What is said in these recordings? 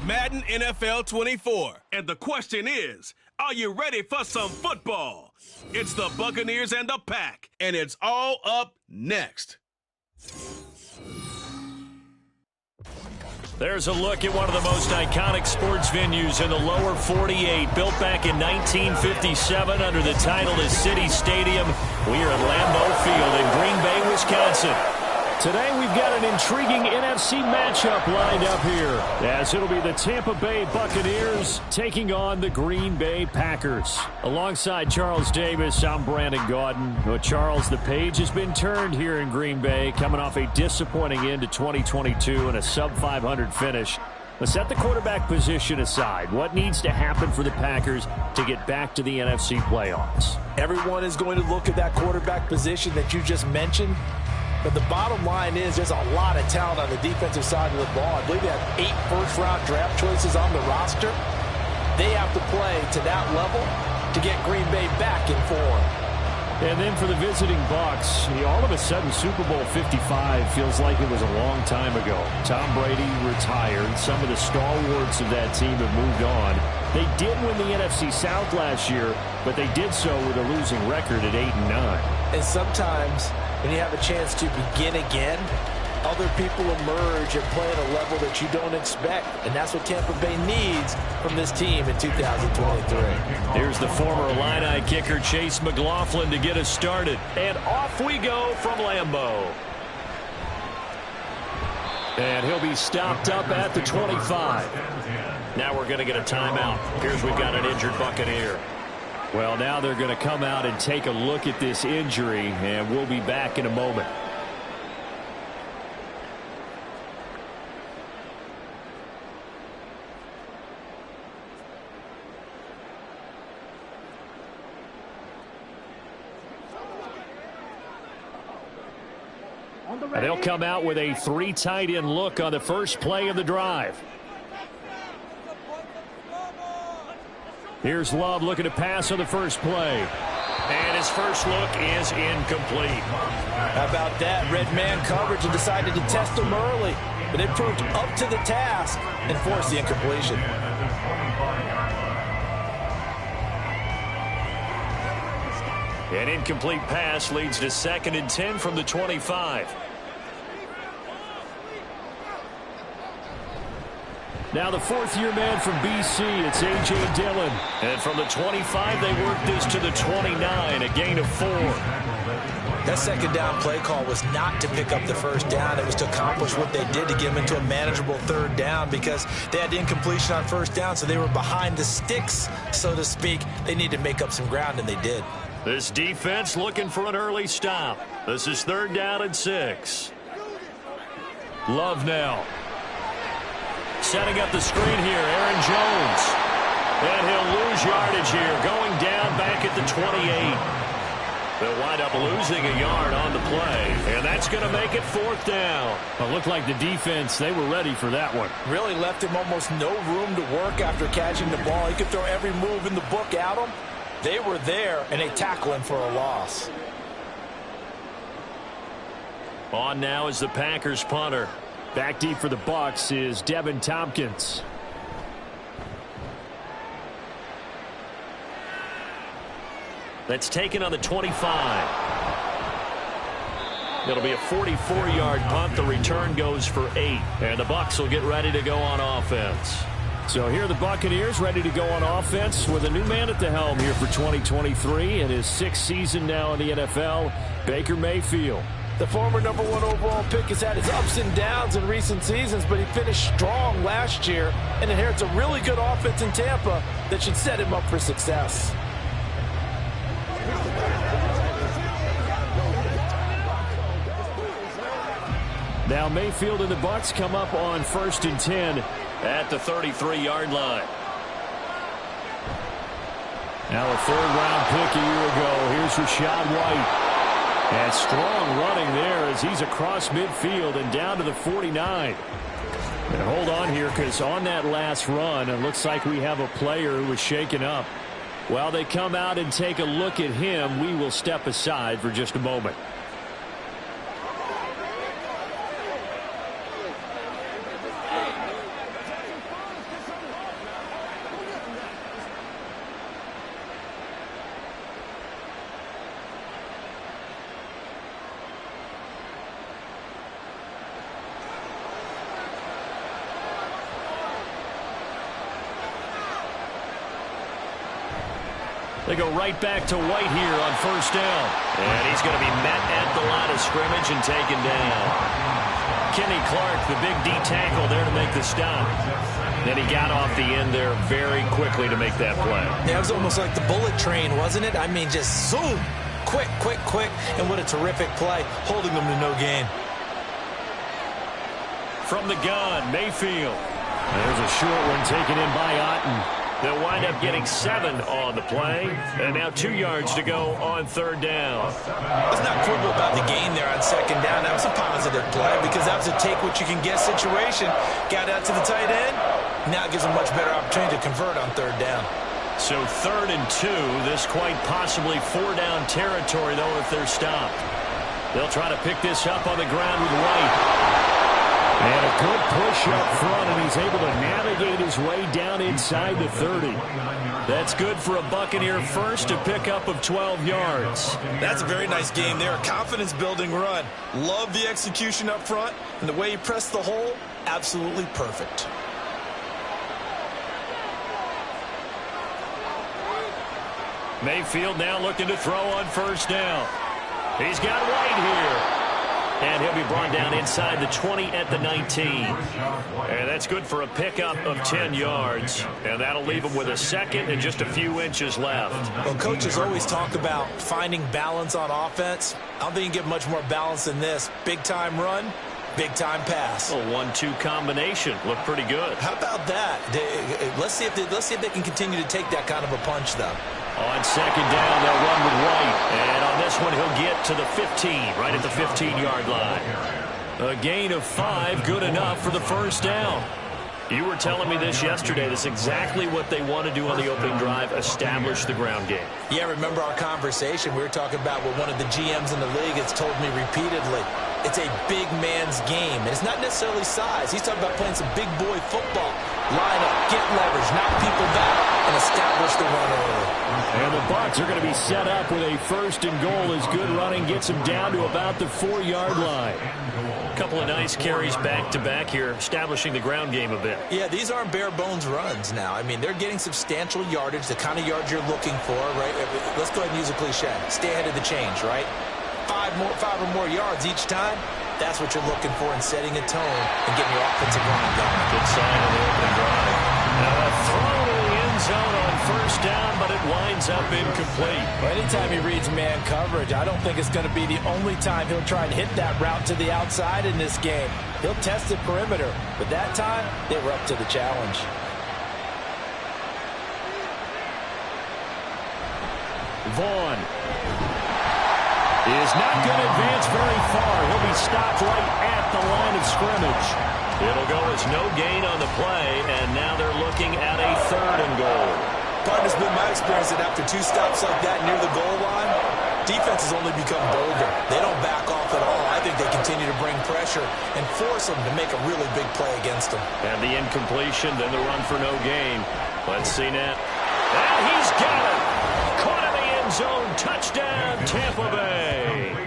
Madden NFL 24. And the question is, are you ready for some football? It's the Buccaneers and the Pack, and it's all up next. There's a look at one of the most iconic sports venues in the lower 48, built back in 1957 under the title of City Stadium. We are at Lambeau Field in Green Bay, Wisconsin. Today we've got an intriguing NFC matchup lined up here, as it'll be the Tampa Bay Buccaneers taking on the Green Bay Packers. Alongside Charles Davis, I'm Brandon Gaudin. Well, Charles, the page has been turned here in Green Bay, coming off a disappointing end to 2022 and a sub-500 finish. Let's set the quarterback position aside. What needs to happen for the Packers to get back to the NFC playoffs? Everyone is going to look at that quarterback position that you just mentioned. But the bottom line is there's a lot of talent on the defensive side of the ball. I believe they have 8 first-round draft choices on the roster. They have to play to that level to get Green Bay back in form. And then for the visiting Bucs, all of a sudden Super Bowl 55 feels like it was a long time ago. Tom Brady retired. Some of the stalwarts of that team have moved on. They did win the NFC South last year, but they did so with a losing record at 8-9. And sometimes when you have a chance to begin again, other people emerge and play at a level that you don't expect. And that's what Tampa Bay needs from this team in 2023. Here's the former Illini kicker Chase McLaughlin to get us started. And off we go from Lambeau. And he'll be stopped up at the 25. Now we're going to get a timeout. Here's we've got an injured Buccaneer. Well, now they're going to come out and take a look at this injury, and we'll be back in a moment. And they'll come out with a 3 tight end look on the first play of the drive. Here's Love looking to pass on the first play. And his first look is incomplete. How about that? Red man coverage and decided to test him early. But it proved up to the task and forced the incompletion. An incomplete pass leads to 2nd and 10 from the 25. Now the 4th-year man from BC, it's A.J. Dillon. And from the 25, they work this to the 29, a gain of 4. That second down play call was not to pick up the first down. It was to accomplish what they did to get them into a manageable 3rd down because they had incompletion on 1st down, so they were behind the sticks, so to speak. They need to make up some ground, and they did. This defense looking for an early stop. This is 3rd down and 6. Love now. Setting up the screen here, Aaron Jones. And he'll lose yardage here, going down back at the 28. They'll wind up losing a yard on the play, and that's going to make it 4th down. It looked like the defense, they were ready for that one. Really left him almost no room to work after catching the ball. He could throw every move in the book at him. They were there, and they tackle him for a loss. On now is the Packers punter. Back deep for the Bucs is Devin Tompkins. That's taken on the 25. It'll be a 44-yard punt. The return goes for 8. And the Bucs will get ready to go on offense. So here are the Buccaneers ready to go on offense with a new man at the helm here for 2023 in his 6th season now in the NFL, Baker Mayfield. The former #1 overall pick has had his ups and downs in recent seasons, but he finished strong last year and inherits a really good offense in Tampa that should set him up for success. Now Mayfield and the Bucs come up on 1st and 10 at the 33-yard line. Now a 3rd-round pick a year ago. Here's Rachaad White. And strong running there as he's across midfield and down to the 49. And hold on here because on that last run, it looks like we have a player who was shaken up. While they come out and take a look at him, we will step aside for just a moment. They go right back to White here on first down. And he's going to be met at the line of scrimmage and taken down. Kenny Clark, the big D tackle there to make the stop. Then he got off the end there very quickly to make that play. Yeah, it was almost like the bullet train, wasn't it? I mean, just zoom. Quick, quick, quick. And what a terrific play, holding them to no gain. From the gun, Mayfield. There's a short one taken in by Otten. They'll wind up getting 7 on the play. And now 2 yards to go on third down. Let's not quibble about the gain there on second down. That was a positive play because that was a take-what-you-can-get situation. Got out to the tight end. Now it gives them a much better opportunity to convert on third down. So 3rd and 2. This quite possibly 4-down territory, though, if they're stopped. They'll try to pick this up on the ground with White. And a good push up front, and he's able to navigate his way down inside the 30. That's good for a Buccaneer first, a pickup of 12 yards. That's a very nice game there, a confidence-building run. Love the execution up front, and the way he pressed the hole, absolutely perfect. Mayfield now looking to throw on first down. He's got White here. And he'll be brought down inside the 20 at the 19. And that's good for a pickup of 10 yards. And that'll leave him with a second and just a few inches left. Well, coaches always talk about finding balance on offense. I don't think you get much more balance than this. Big-time run, big-time pass. A 1-2 combination. Looked pretty good. How about that? Let's see if they can continue to take that kind of a punch, though. On second down, they'll run with White. And on this one, he'll get to the 15, right at the 15-yard line. A gain of 5, good enough for the first down. You were telling me this yesterday. That's exactly what they want to do on the opening drive, establish the ground game. Yeah, remember our conversation? We were talking about what one of the GMs in the league has told me repeatedly. It's a big man's game, and it's not necessarily size. He's talking about playing some big boy football. Line up, get leverage, knock people back, and establish the run early. And the Bucs are going to be set up with a 1st and goal as good running gets them down to about the 4-yard line. A couple of nice carries back-to-back here, establishing the ground game a bit. Yeah, these aren't bare-bones runs now. I mean, they're getting substantial yardage, the kind of yards you're looking for, right? Let's go ahead and use a cliche. Stay ahead of the change, right? 5 or more yards each time. That's what you're looking for in setting a tone and getting your offensive line going. Good sign of the opening drive. Now a throw to the end zone on first down, but it winds up incomplete. Well, anytime he reads man coverage, I don't think it's going to be the only time he'll try and hit that route to the outside in this game. He'll test the perimeter, but that time, they were up to the challenge. Vaughn is not going to advance very far. He'll be stopped right at the line of scrimmage. It'll go as no gain on the play, and now they're looking at a 3rd and goal. Partner, it's been my experience that after 2 stops like that near the goal line, defenses only become bolder. They don't back off at all. I think they continue to bring pressure and force them to make a really big play against them. And the incompletion, then the run for no gain. Let's see now. And he's got it. Caught in the end zone. Touchdown, Tampa Bay.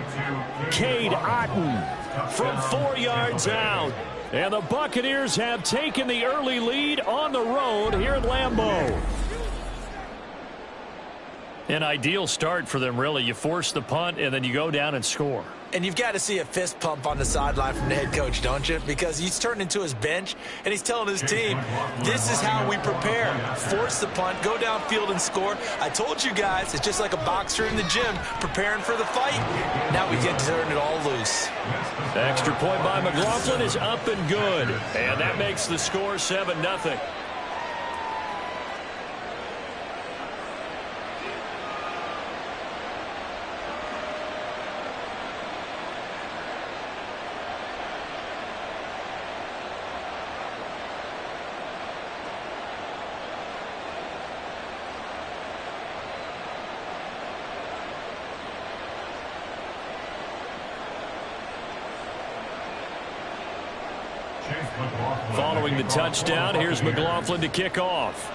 Cade Otten from 4 yards out. And the Buccaneers have taken the early lead on the road here at Lambeau. An ideal start for them, really. You force the punt, and then you go down and score. And you've got to see a fist pump on the sideline from the head coach, don't you? Because he's turned into his bench, and he's telling his team, this is how we prepare. Force the punt, go downfield and score. I told you guys, it's just like a boxer in the gym preparing for the fight. Now we get to turn it all loose. The extra point by McLaughlin is up and good. And that makes the score 7-0. Following the touchdown, here's McLaughlin to kick off.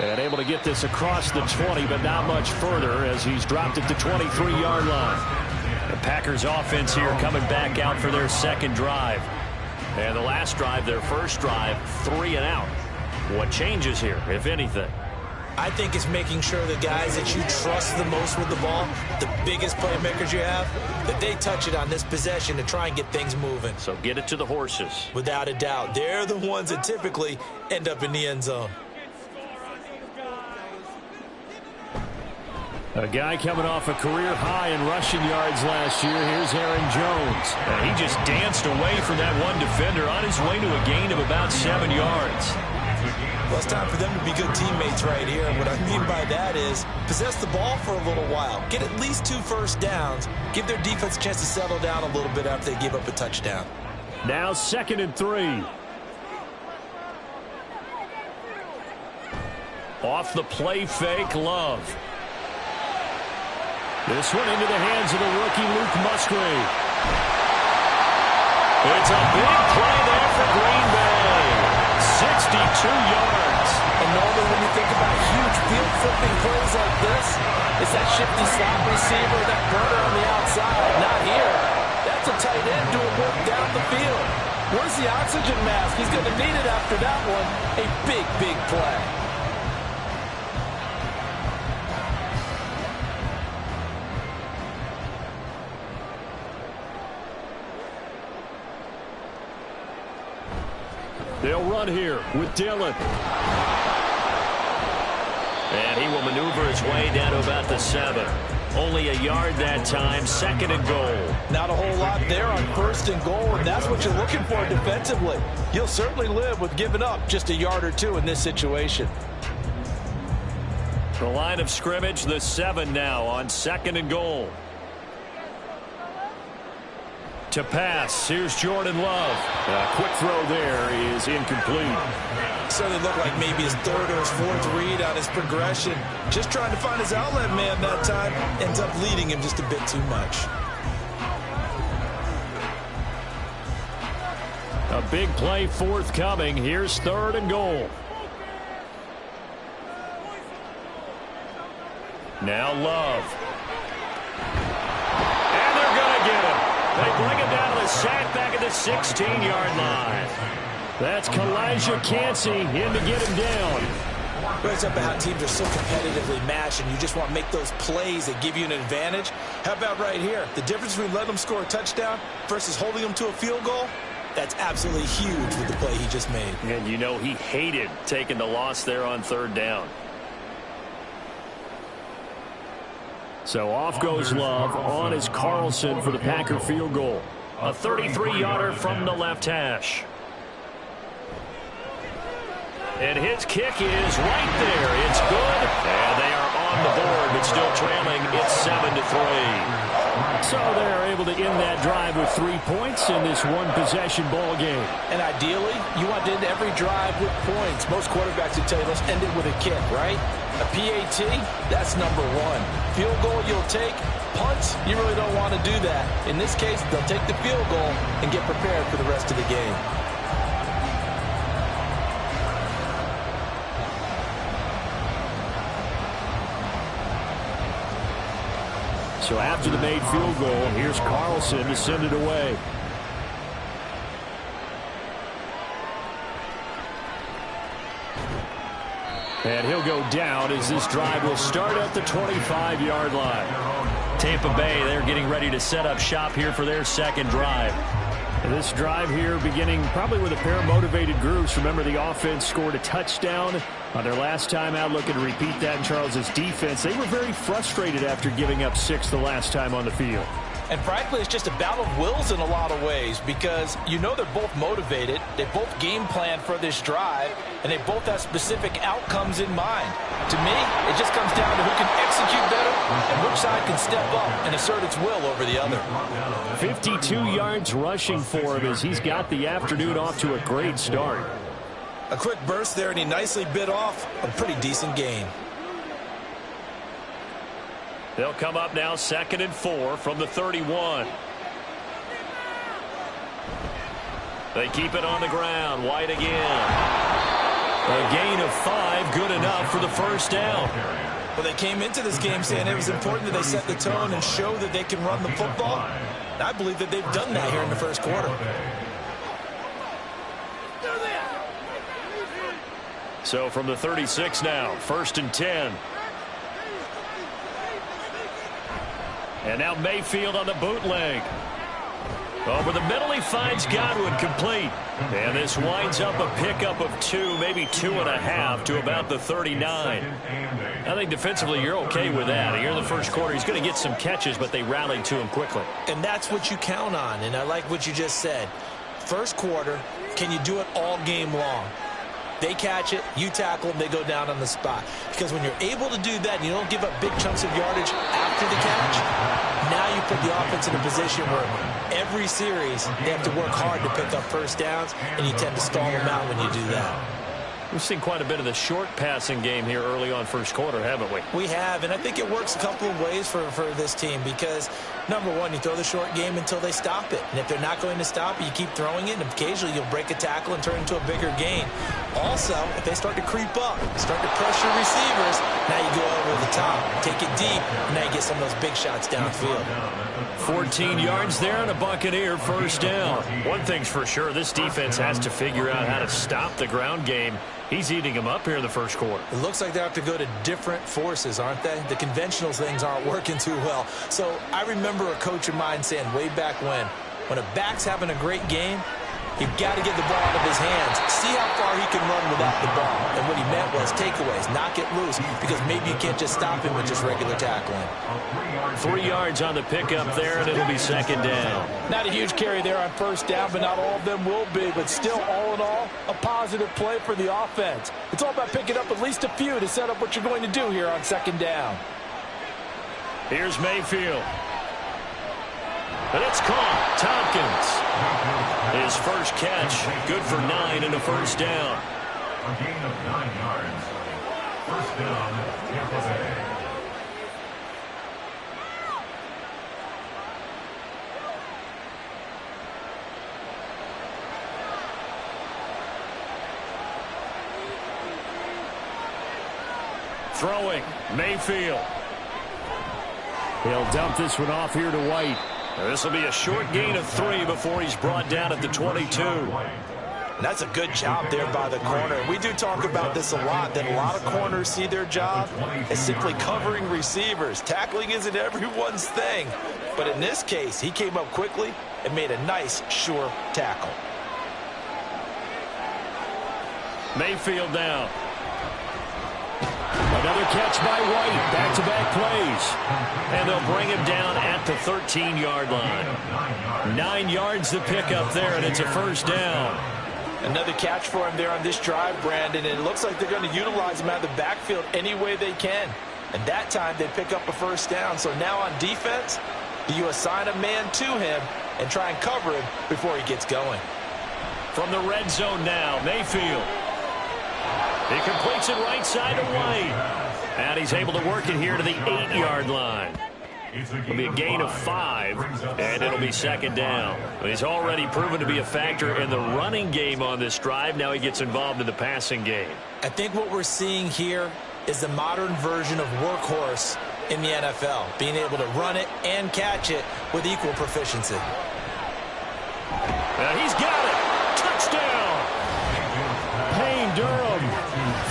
And able to get this across the 20, but not much further as he's dropped at the 23-yard line. The Packers offense here coming back out for their second drive. And the last drive, their first drive, 3 and out. What changes here, if anything? I think it's making sure the guys that you trust the most with the ball, the biggest playmakers you have, that they touch it on this possession to try and get things moving. So get it to the horses. Without a doubt. They're the ones that typically end up in the end zone. A guy coming off a career high in rushing yards last year. Here's Aaron Jones. And he just danced away from that one defender on his way to a gain of about 7 yards. Well, it's time for them to be good teammates right here. What I mean by that is possess the ball for a little while. Get at least 2 first downs. Give their defense a chance to settle down a little bit after they give up a touchdown. Now 2nd and 3. Off the play fake, Love. This one into the hands of the rookie Luke Musgrave. It's a big play there for Green Bay. 62 yards. And normally when you think about huge field flipping plays like this, it's that shifty slot receiver, that burner on the outside. Not here. That's a tight end doing work down the field. Where's the oxygen mask? He's going to need it after that one. A big, big play. They'll run here with Dillon. And he will maneuver his way down to about the 7. Only a yard that time, 2nd and goal. Not a whole lot there on 1st and goal, and that's what you're looking for defensively. You'll certainly live with giving up just a yard or 2 in this situation. The line of scrimmage, the 7 now on 2nd and goal. To pass, here's Jordan Love. A quick throw there is incomplete. Certainly looked like maybe his 3rd or his 4th read on his progression. Just trying to find his outlet man that time. Ends up leading him just a bit too much. A big play forthcoming. Here's 3rd and goal. Now Love. And they're going to get him. They bring him down to the sack back at the 16-yard line. That's Kalijah Cansey in to get him down. It's up how teams are so competitively matched, and you just want to make those plays that give you an advantage. How about right here? The difference between letting them score a touchdown versus holding them to a field goal, that's absolutely huge with the play he just made. And you know he hated taking the loss there on 3rd down. So off goes Love. On is Carlson for the Packer field goal. A 33-yarder from the left hash. And his kick is right there. It's good. And they are on the board, but still trailing. It's 7-3. So they're able to end that drive with 3 points in this one-possession ball game. And ideally, you want to end every drive with points. Most quarterbacks would tell you, let's end it with a kick, right? A PAT, that's number 1. Field goal you'll take. Punts, you really don't want to do that. In this case, they'll take the field goal and get prepared for the rest of the game. So after the made field goal, here's Carlson to send it away. And he'll go down as this drive will start at the 25-yard line. Tampa Bay, they're getting ready to set up shop here for their 2nd drive. And this drive here beginning probably with a pair of motivated groups. Remember, the offense scored a touchdown on their last time out, looking to repeat that in Charles's defense. They were very frustrated after giving up 6 the last time on the field. And frankly, it's just a battle of wills in a lot of ways because you know they're both motivated, they both game plan for this drive, and they both have specific outcomes in mind. To me, it just comes down to who can execute better and which side can step up and assert its will over the other. 52 yards rushing for him as he's got the afternoon off to a great start. A quick burst there, and he nicely bit off a pretty decent gain. They'll come up now 2nd and 4 from the 31. They keep it on the ground. White again. A gain of 5, good enough for the 1st down. Well, they came into this game saying it was important that they set the tone and show that they can run the football. And I believe that they've done that here in the 1st quarter. So from the 36 now, 1st and 10. And now Mayfield on the bootleg. Over the middle, he finds Godwin complete. And this winds up a pickup of 2, maybe 2.5 to about the 39. I think defensively you're okay with that. Here in the first quarter, he's going to get some catches, but they rallied to him quickly. And that's what you count on, and I like what you just said. First quarter, can you do it all game long? They catch it, you tackle them, they go down on the spot. Because when you're able to do that and you don't give up big chunks of yardage after the catch, now you put the offense in a position where every series they have to work hard to pick up first downs, and you tend to stall them out when you do that. We've seen quite a bit of the short passing game here early on first quarter, haven't we? We have, and I think it works a couple of ways for this team because, number one, you throw the short game until they stop it. And if they're not going to stop it, you keep throwing it, and occasionally you'll break a tackle and turn it into a bigger gain. Also, if they start to creep up, start to pressure receivers, now you go over the top, take it deep, and now you get some of those big shots downfield. 14 yards there and a Buccaneer first down. One thing's for sure, this defense has to figure out how to stop the ground game. He's eating them up here in the first quarter. It looks like they have to go to different forces, aren't they? The conventional things aren't working too well. So I remember a coach of mine saying way back when a back's having a great game, you've got to get the ball out of his hands. See how far he can run without the ball. And what he meant was takeaways, knock it loose, because maybe you can't just stop him with just regular tackling. 3 yards on the pickup there, and it'll be second down. Not a huge carry there on first down, but not all of them will be. But still, all in all, a positive play for the offense. It's all about picking up at least a few to set up what you're going to do here on second down. Here's Mayfield. And it's caught. Tompkins. His first catch, good for 9 and a first down. A gain of 9 yards. First down, Tampa Bay. Throwing, Mayfield. He'll dump this one off here to White. This will be a short gain of 3 before he's brought down at the 22. And that's a good job there by the corner. We do talk about this a lot, that a lot of corners see their job as simply covering receivers. Tackling isn't everyone's thing. But in this case, he came up quickly and made a nice, sure tackle. Mayfield down. Another catch by White. Back-to-back plays. And they'll bring him down at the 13-yard line. 9 yards to pick up there, and it's a first down. Another catch for him there on this drive, Brandon, and it looks like they're going to utilize him out of the backfield any way they can. And that time they pick up a first down. So now on defense, do you assign a man to him and try and cover him before he gets going? From the red zone now, Mayfield. He completes it right side to White. And he's able to work it here to the 8-yard line. It'll be a gain of 5, and it'll be second down. But he's already proven to be a factor in the running game on this drive. Now he gets involved in the passing game. I think what we're seeing here is the modern version of workhorse in the NFL, being able to run it and catch it with equal proficiency. He's got it. Touchdown. Payne Durham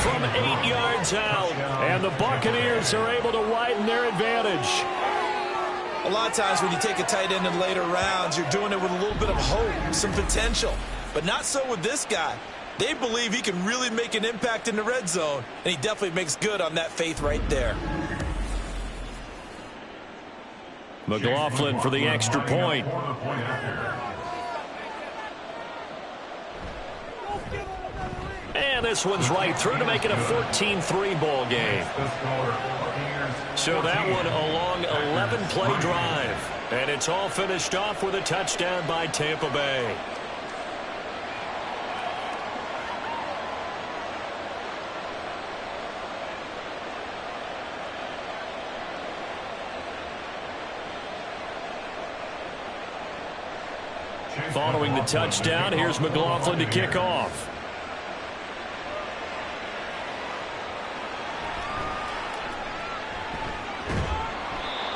from 8 yards out. And the Buccaneers are able to widen their advantage. A lot of times when you take a tight end in later rounds, you're doing it with a little bit of hope, some potential. But not so with this guy. They believe he can really make an impact in the red zone, and he definitely makes good on that faith right there. McLaughlin for the extra point. And this one's right through to make it a 14-3 ball game. So that one a long 11-play drive. And it's all finished off with a touchdown by Tampa Bay. Following the touchdown, here's McLaughlin to kick off.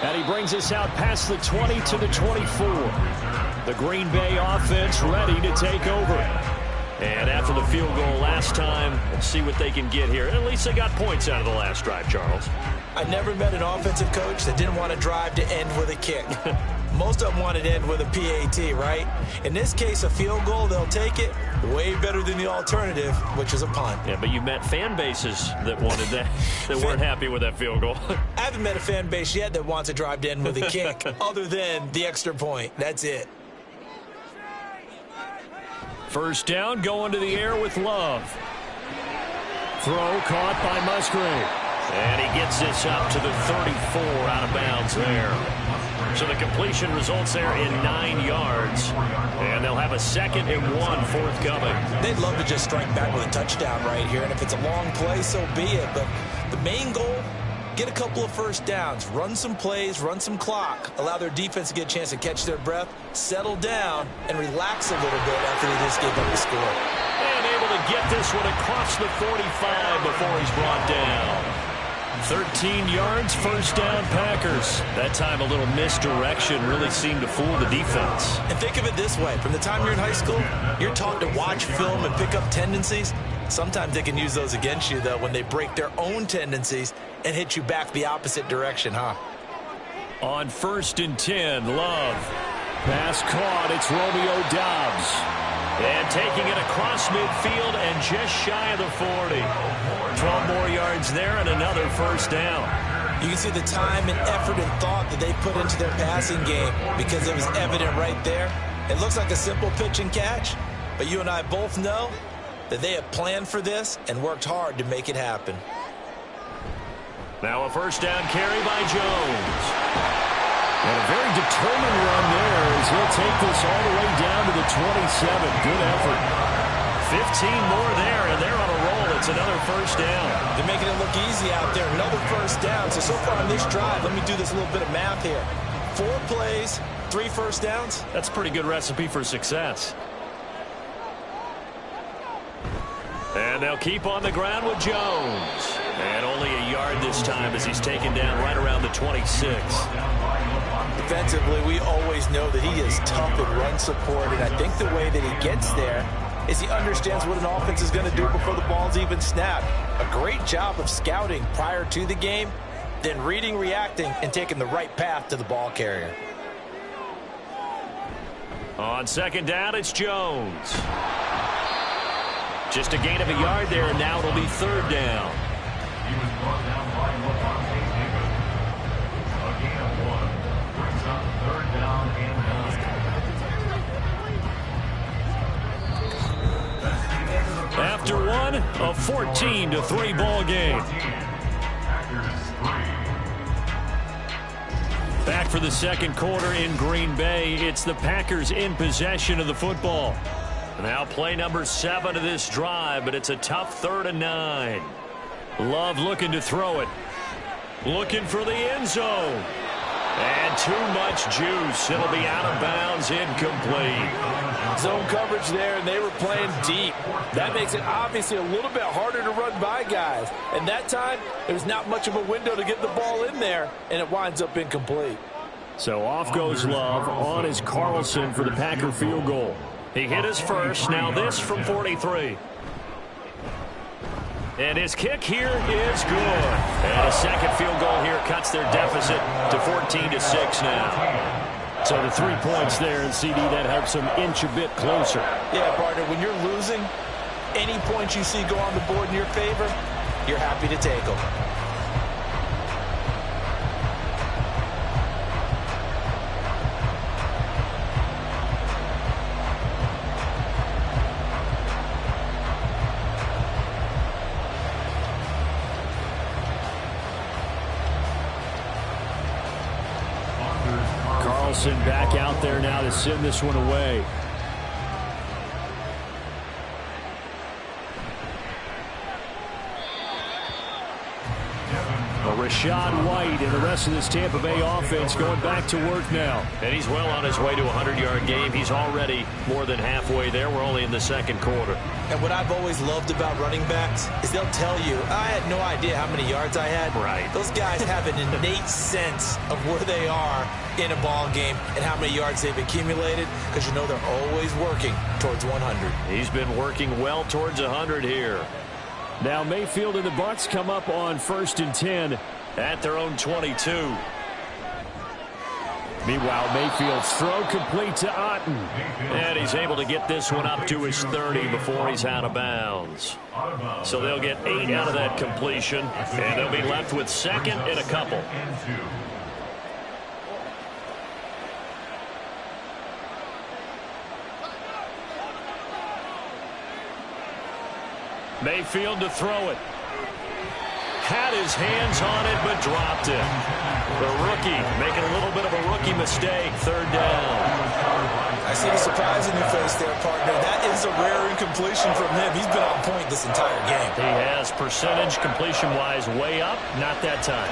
And he brings us out past the 20 to the 24. The Green Bay offense ready to take over. And after the field goal last time, let's see what they can get here. At least they got points out of the last drive, Charles. I never met an offensive coach that didn't want to drive to end with a kick. Most of them wanted to end with a PAT, right? In this case, a field goal, they'll take it. Way better than the alternative, which is a punt. Yeah, but you met fan bases that wanted that, that weren't happy with that field goal. I haven't met a fan base yet that wants to drive to end with a kick other than the extra point. That's it. First down, going to the air with Love. Throw caught by Musgrave. And he gets this up to the 34 out of bounds there. So the completion results there in 9 yards. And they'll have a 2nd and 1 forthcoming. They'd love to just strike back with a touchdown right here. And if it's a long play, so be it. But the main goal, get a couple of first downs, run some plays, run some clock, allow their defense to get a chance to catch their breath, settle down, and relax a little bit after they just gave up the score. And able to get this one across the 45 before he's brought down. 13 yards, first down, Packers. That time a little misdirection really seemed to fool the defense. And think of it this way. From the time you're in high school, you're taught to watch film and pick up tendencies. Sometimes they can use those against you, though, when they break their own tendencies and hit you back the opposite direction, huh? On 1st and 10, Love. Pass caught. It's Romeo Doubs. And taking it across midfield and just shy of the 40. 12 more yards there and another first down. You can see the time and effort and thought that they put into their passing game because it was evident right there. It looks like a simple pitch and catch, but you and I both know that they have planned for this and worked hard to make it happen. Now a first down carry by Jones. And a very determined run there as he'll take this all the way down to the 27. Good effort. 15 more there, and they're on a roll. It's another first down. They're making it look easy out there. Another first down. So far on this drive, let me do this little bit of math here. 4 plays, 3 first downs. That's a pretty good recipe for success. And they'll keep on the ground with Jones. And only a yard this time as he's taken down right around the 26. Defensively, we always know that he is tough in run support, and I think the way that he gets there is he understands what an offense is going to do before the ball's even snapped. A great job of scouting prior to the game, then reading, reacting, and taking the right path to the ball carrier. On 2nd down, it's Jones. Just a gain of a yard there, and now it'll be 3rd down. He was brought down by Levante David. A gain of 1 brings up 3rd down and 9. After one, a 14-3 ball game. Back for the 2nd quarter in Green Bay. It's the Packers in possession of the football. Now play number 7 of this drive, but it's a tough 3rd and 9. Love looking to throw it. Looking for the end zone. And too much juice. It'll be out of bounds, incomplete. Zone coverage there, and they were playing deep. That makes it obviously a little bit harder to run by guys. And that time, there's not much of a window to get the ball in there, and it winds up incomplete. So off goes Love. On is Carlson for the Packer field goal. He hit his first. Now this from 43. And his kick here is good. And a 2nd field goal here cuts their deficit to 14-6 now. So the 3 points there, and CD, that helps them inch a bit closer. Yeah, partner, when you're losing, any points you see go on the board in your favor, you're happy to take them. Back out there now to send this one away. Rashad White and the rest of this Tampa Bay offense going back to work now. And he's well on his way to a 100-yard game. He's already more than halfway there. We're only in the 2nd quarter. And what I've always loved about running backs is they'll tell you, I had no idea how many yards I had. Right. Those guys have an innate sense of where they are in a ball game and how many yards they've accumulated, because you know they're always working towards 100. He's been working well towards 100 here. Now Mayfield and the Bucs come up on 1st and 10 at their own 22. Meanwhile, Mayfield's throw complete to Otten. And he's able to get this one up to his 30 before he's out of bounds. So they'll get 8 out of that completion, and they'll be left with 2nd and a couple. Mayfield to throw it. Had his hands on it, but dropped it. The rookie making a little bit of a rookie mistake. 3rd down. I see the surprise in your face there, partner. That is a rare incompletion from him. He's been on point this entire game. He has percentage completion-wise way up. Not that time.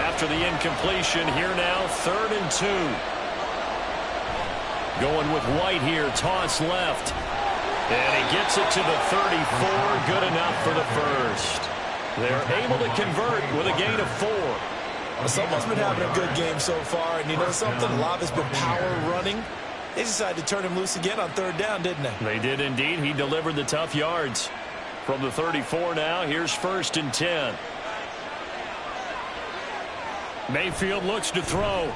After the incompletion, here now, 3rd and 2. Going with White here, toss left. And he gets it to the 34, good enough for the first. They're able to convert with a gain of 4. Well, someone's been having a good game so far, and you know something? A lot has been power running. They decided to turn him loose again on 3rd down, didn't they? They did indeed. He delivered the tough yards. From the 34 now, here's 1st and 10. Mayfield looks to throw.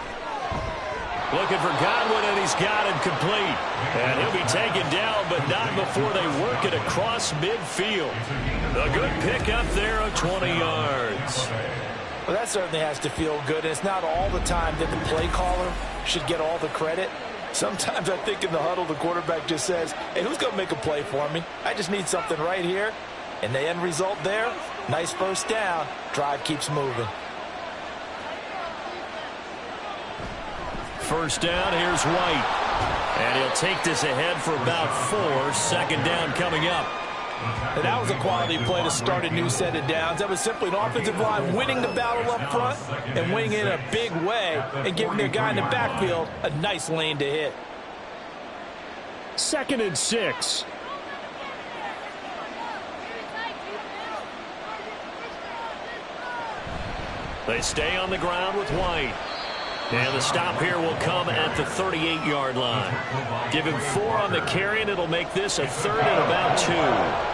Looking for Godwin, and he's got it complete. And he'll be taken down, but not before they work it across midfield. A good pickup there of 20 yards. Well, that certainly has to feel good. And it's not all the time that the play caller should get all the credit. Sometimes I think in the huddle, the quarterback just says, hey, who's going to make a play for me? I just need something right here. And the end result there, nice 1st down. Drive keeps moving. 1st down, here's White. And he'll take this ahead for about 4. 2nd down coming up. And that was a quality play to start a new set of downs. That was simply an offensive line winning the battle up front and winning in a big way and giving their guy in the backfield a nice lane to hit. 2nd and 6. They stay on the ground with White. And the stop here will come at the 38-yard line. Give him 4 on the carry, and it'll make this a 3rd and about 2.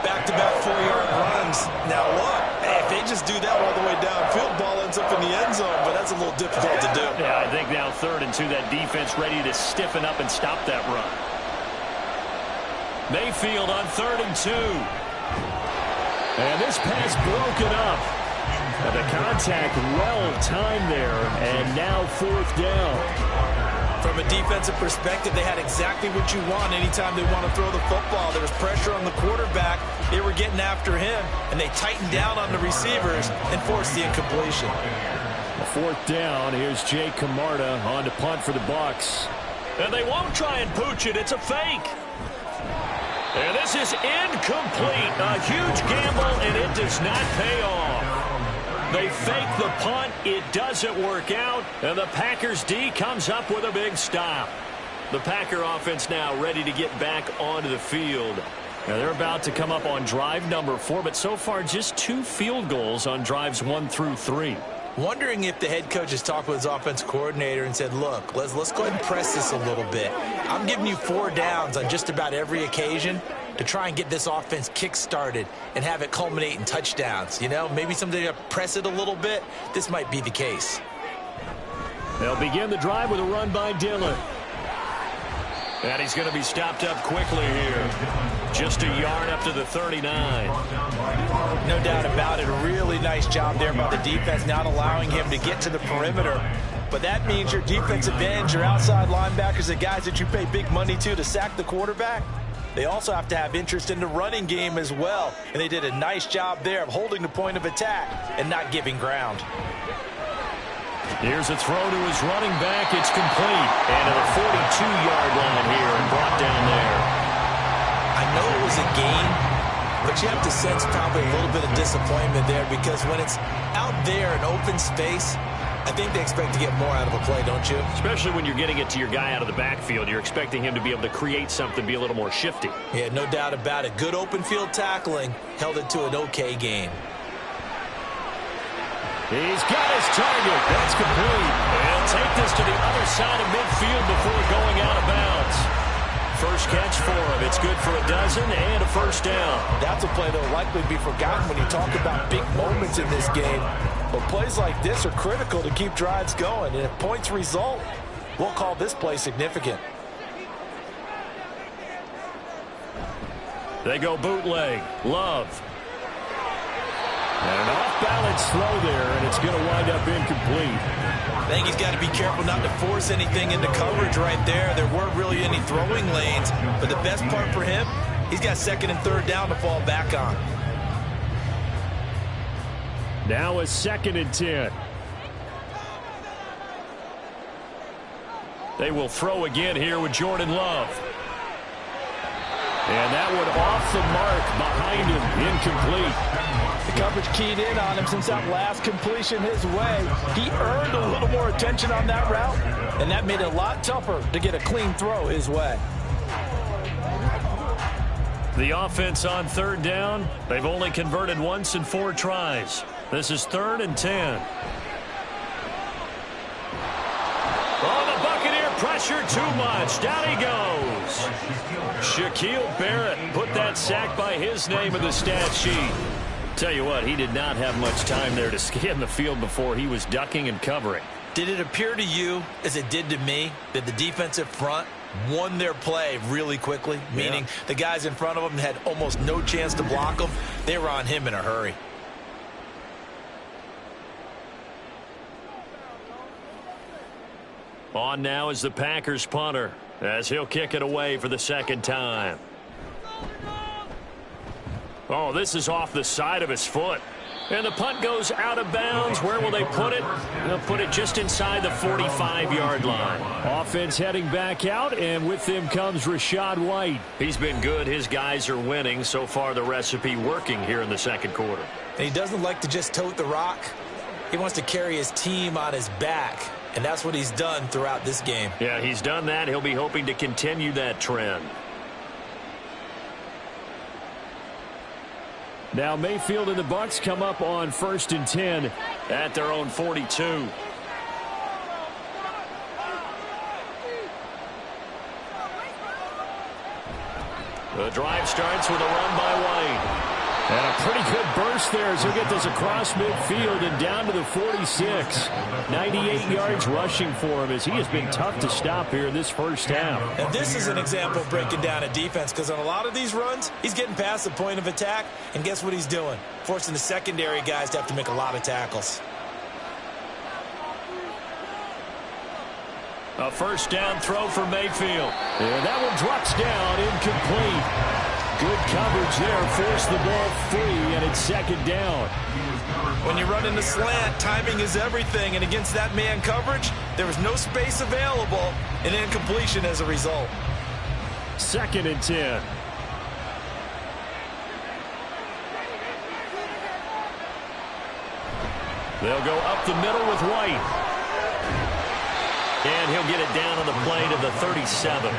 Back-to-back 4-yard runs. Now look, if they just do that all the way downfield, ball ends up in the end zone, but that's a little difficult to do. Yeah, I think now 3rd and 2, that defense ready to stiffen up and stop that run. Mayfield on 3rd and 2. And this pass broken up. And the contact well-timed there, and now 4th down. From a defensive perspective, they had exactly what you want anytime they want to throw the football. There was pressure on the quarterback. They were getting after him, and they tightened down on the receivers and forced the incompletion. 4th down, here's Jay Camarda on to punt for the Bucs. And they won't try and pooch it. It's a fake. And this is incomplete. A huge gamble, and it does not pay off. They fake the punt. It doesn't work out. And the Packers D comes up with a big stop. The Packer offense now ready to get back onto the field. Now they're about to come up on drive number 4, but so far just 2 field goals on drives 1 through 3. Wondering if the head coach has talked with his offense coordinator and said, look, let's go ahead and press this a little bit. I'm giving you 4 downs on just about every occasion to try and get this offense kick-started and have it culminate in touchdowns. You know, maybe someday to press it a little bit. This might be the case. They'll begin the drive with a run by Dillon. And he's going to be stopped up quickly here. Just a yard up to the 39. No doubt about it. A really nice job there by the defense, not allowing him to get to the perimeter. But that means your defensive ends, your outside linebackers, the guys that you pay big money to sack the quarterback, they also have to have interest in the running game as well. And they did a nice job there of holding the point of attack and not giving ground. Here's a throw to his running back. It's complete. And to the 42-yard line here and brought down there. I know it was a gain, but you have to sense probably a little bit of disappointment there, because when it's out there in open space, I think they expect to get more out of a play, don't you? Especially when you're getting it to your guy out of the backfield. You're expecting him to be able to create something, be a little more shifty. Yeah, no doubt about it. Good open field tackling held it to an okay game. He's got his target. That's complete. He'll take this to the other side of midfield before going out of bounds. First catch for him. It's good for a dozen and a first down. That's a play that will likely be forgotten when you talk about big moments in this game. But plays like this are critical to keep drives going. And if points result, we'll call this play significant. They go bootleg. Love. And an off-balance throw there, and it's going to wind up incomplete. I think he's got to be careful not to force anything into coverage right there. There weren't really any throwing lanes, but the best part for him, he's got second and third down to fall back on. Now a 2nd and 10. They will throw again here with Jordan Love. And that one off the mark behind him, incomplete. The coverage keyed in on him since that last completion his way. He earned a little more attention on that route, and that made it a lot tougher to get a clean throw his way. The offense on third down, they've only converted once in 4 tries. This is 3rd and 10. Oh, the Buccaneer pressure too much. Down he goes. Shaquille Barrett put that sack by his name in the stat sheet. Tell you what, he did not have much time there to scan the field before he was ducking and covering. Did it appear to you, as it did to me, that the defensive front won their play really quickly? Meaning the guys in front of them had almost no chance to block them. They were on him in a hurry. On now is the Packers punter, as he'll kick it away for the 2nd time. Oh, this is off the side of his foot. And the punt goes out of bounds. Where will they put it? They'll put it just inside the 45-yard line. Offense heading back out, and with them comes Rachaad White. He's been good. His guys are winning. So far, the recipe working here in the 2nd quarter. And he doesn't like to just tote the rock. He wants to carry his team on his back, and that's what he's done throughout this game. Yeah, he's done that. He'll be hoping to continue that trend. Now Mayfield and the Bucs come up on 1st and 10 at their own 42. The drive starts with a run by White. And a pretty good burst there as he'll get this across midfield and down to the 46. 98 yards rushing for him as he has been tough to stop here in this first half. And this is an example of breaking down a defense, because on a lot of these runs, he's getting past the point of attack, and guess what he's doing? Forcing the secondary guys to have to make a lot of tackles. A first down throw for Mayfield. And that one drops down, incomplete. Good coverage there, forced the ball free, and it's 2nd down. When you run in the slant, timing is everything, and against that man coverage, there was no space available, and incompletion as a result. 2nd and 10. They'll go up the middle with White. And he'll get it down on the play to the 37.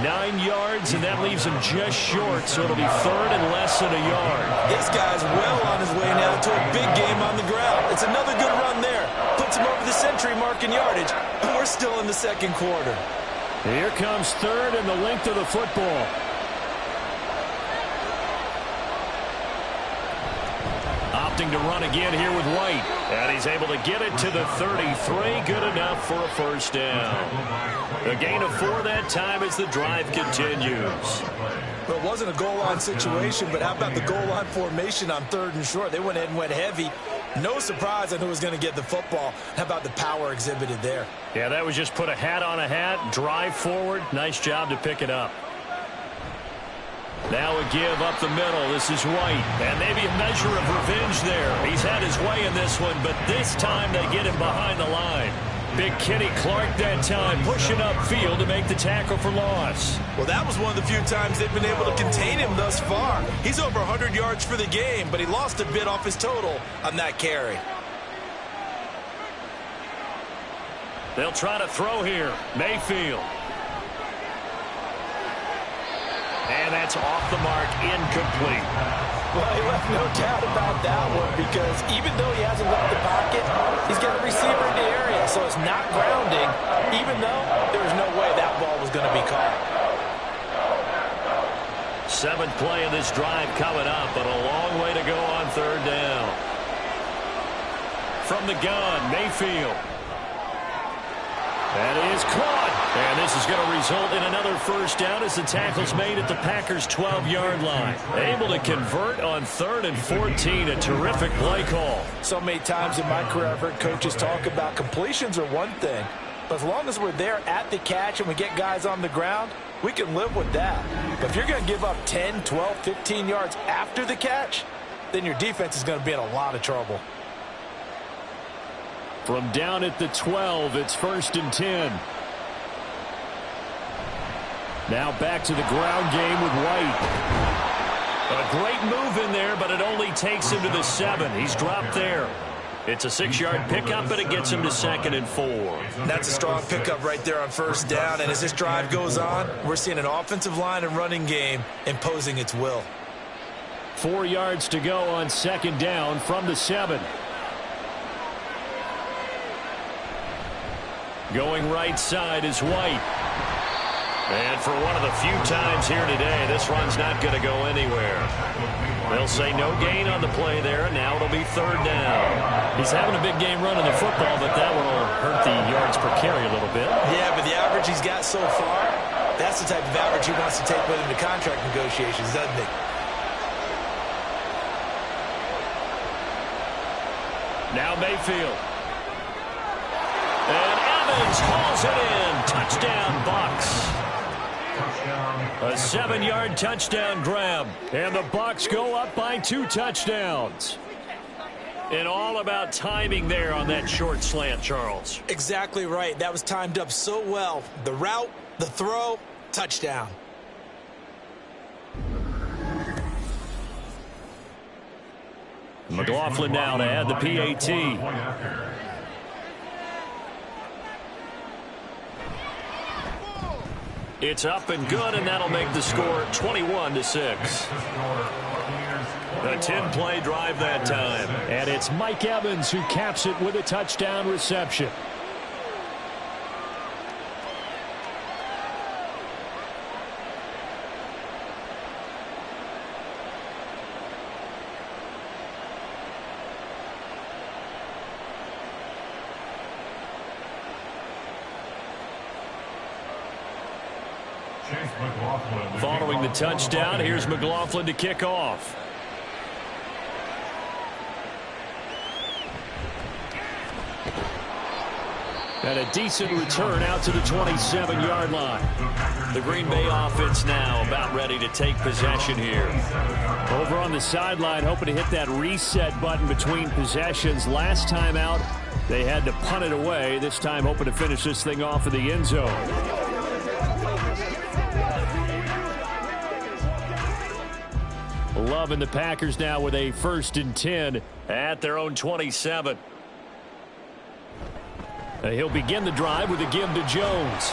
9 yards, and that leaves him just short, so it'll be 3rd and less than a yard. This guy's well on his way now to a big game on the ground. It's another good run there. Puts him over the century mark in yardage, and we're still in the 2nd quarter. Here comes 3rd and the length of the football. Opting to run again here with White. And he's able to get it to the 33. Good enough for a first down. A gain of 4 that time as the drive continues. Well, it wasn't a goal line situation, but how about the goal line formation on 3rd and short? They went ahead and went heavy. No surprise on who was going to get the football. How about the power exhibited there? Yeah, that was just put a hat on a hat, drive forward. Nice job to pick it up. Now a give up the middle. This is White. And maybe a measure of revenge there. He's had his way in this one, but this time they get him behind the line. Big Kenny Clark that time pushing upfield to make the tackle for loss. Well, that was one of the few times they've been able to contain him thus far. He's over 100 yards for the game, but he lost a bit off his total on that carry. They'll try to throw here. Mayfield. And that's off the mark, incomplete. Well, he left no doubt about that one because even though he hasn't left the pocket, he's got a receiver in the area, so it's not grounding, even though there's no way that ball was going to be caught. Seventh play of this drive coming up, but a long way to go on third down. From the gun, Mayfield. That is caught. And this is going to result in another first down as the tackle's made at the Packers' 12-yard line. Able to convert on 3rd and 14. A terrific play call. So many times in my career I've heard coaches talk about completions are one thing. But as long as we're there at the catch and we get guys on the ground, we can live with that. But if you're going to give up 10, 12, 15 yards after the catch, then your defense is going to be in a lot of trouble. From down at the 12, it's 1st and 10. Now back to the ground game with White. A great move in there, but it only takes him to the 7. He's dropped there. It's a 6-yard pickup, but it gets him to 2nd and 4. That's a strong pickup right there on first down. And as this drive goes on, we're seeing an offensive line and running game imposing its will. 4 yards to go on 2nd down from the 7. Going right side is White. And for one of the few times here today, this run's not going to go anywhere. They'll say no gain on the play there, and now it'll be 3rd down. He's having a big game running the football, but that one will hurt the yards per carry a little bit. Yeah, but the average he's got so far, that's the type of average he wants to take with him to contract negotiations, doesn't he? Now Mayfield. And Evans hauls it in. Touchdown, Bucs. A 7-yard touchdown grab. And the Bucs go up by 2 touchdowns. And all about timing there on that short slant, Charles. Exactly right. That was timed up so well. The route, the throw, touchdown. McLaughlin now to add the PAT. It's up and good, and that'll make the score 21-6. A 10-play drive that time. And it's Mike Evans who caps it with a touchdown reception. Following the touchdown, here's McLaughlin to kick off. And a decent return out to the 27-yard line. The Green Bay offense now about ready to take possession here. Over on the sideline, hoping to hit that reset button between possessions. Last time out, they had to punt it away. This time, hoping to finish this thing off in the end zone. Love and the Packers now with a 1st and 10 at their own 27. He'll begin the drive with a give to Jones.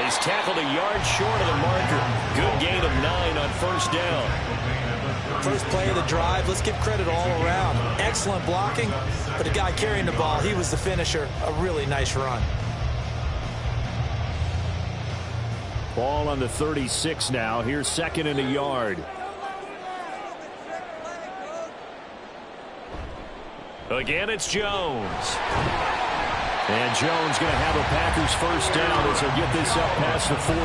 He's tackled a yard short of the marker. Good gain of 9 on 1st down. First play of the drive, let's give credit all around. Excellent blocking, but the guy carrying the ball, he was the finisher. A really nice run. Ball on the 36 now. Here's 2nd and a yard. Again, it's Jones. And Jones going to have a Packers 1st down as he'll get this up past the 40.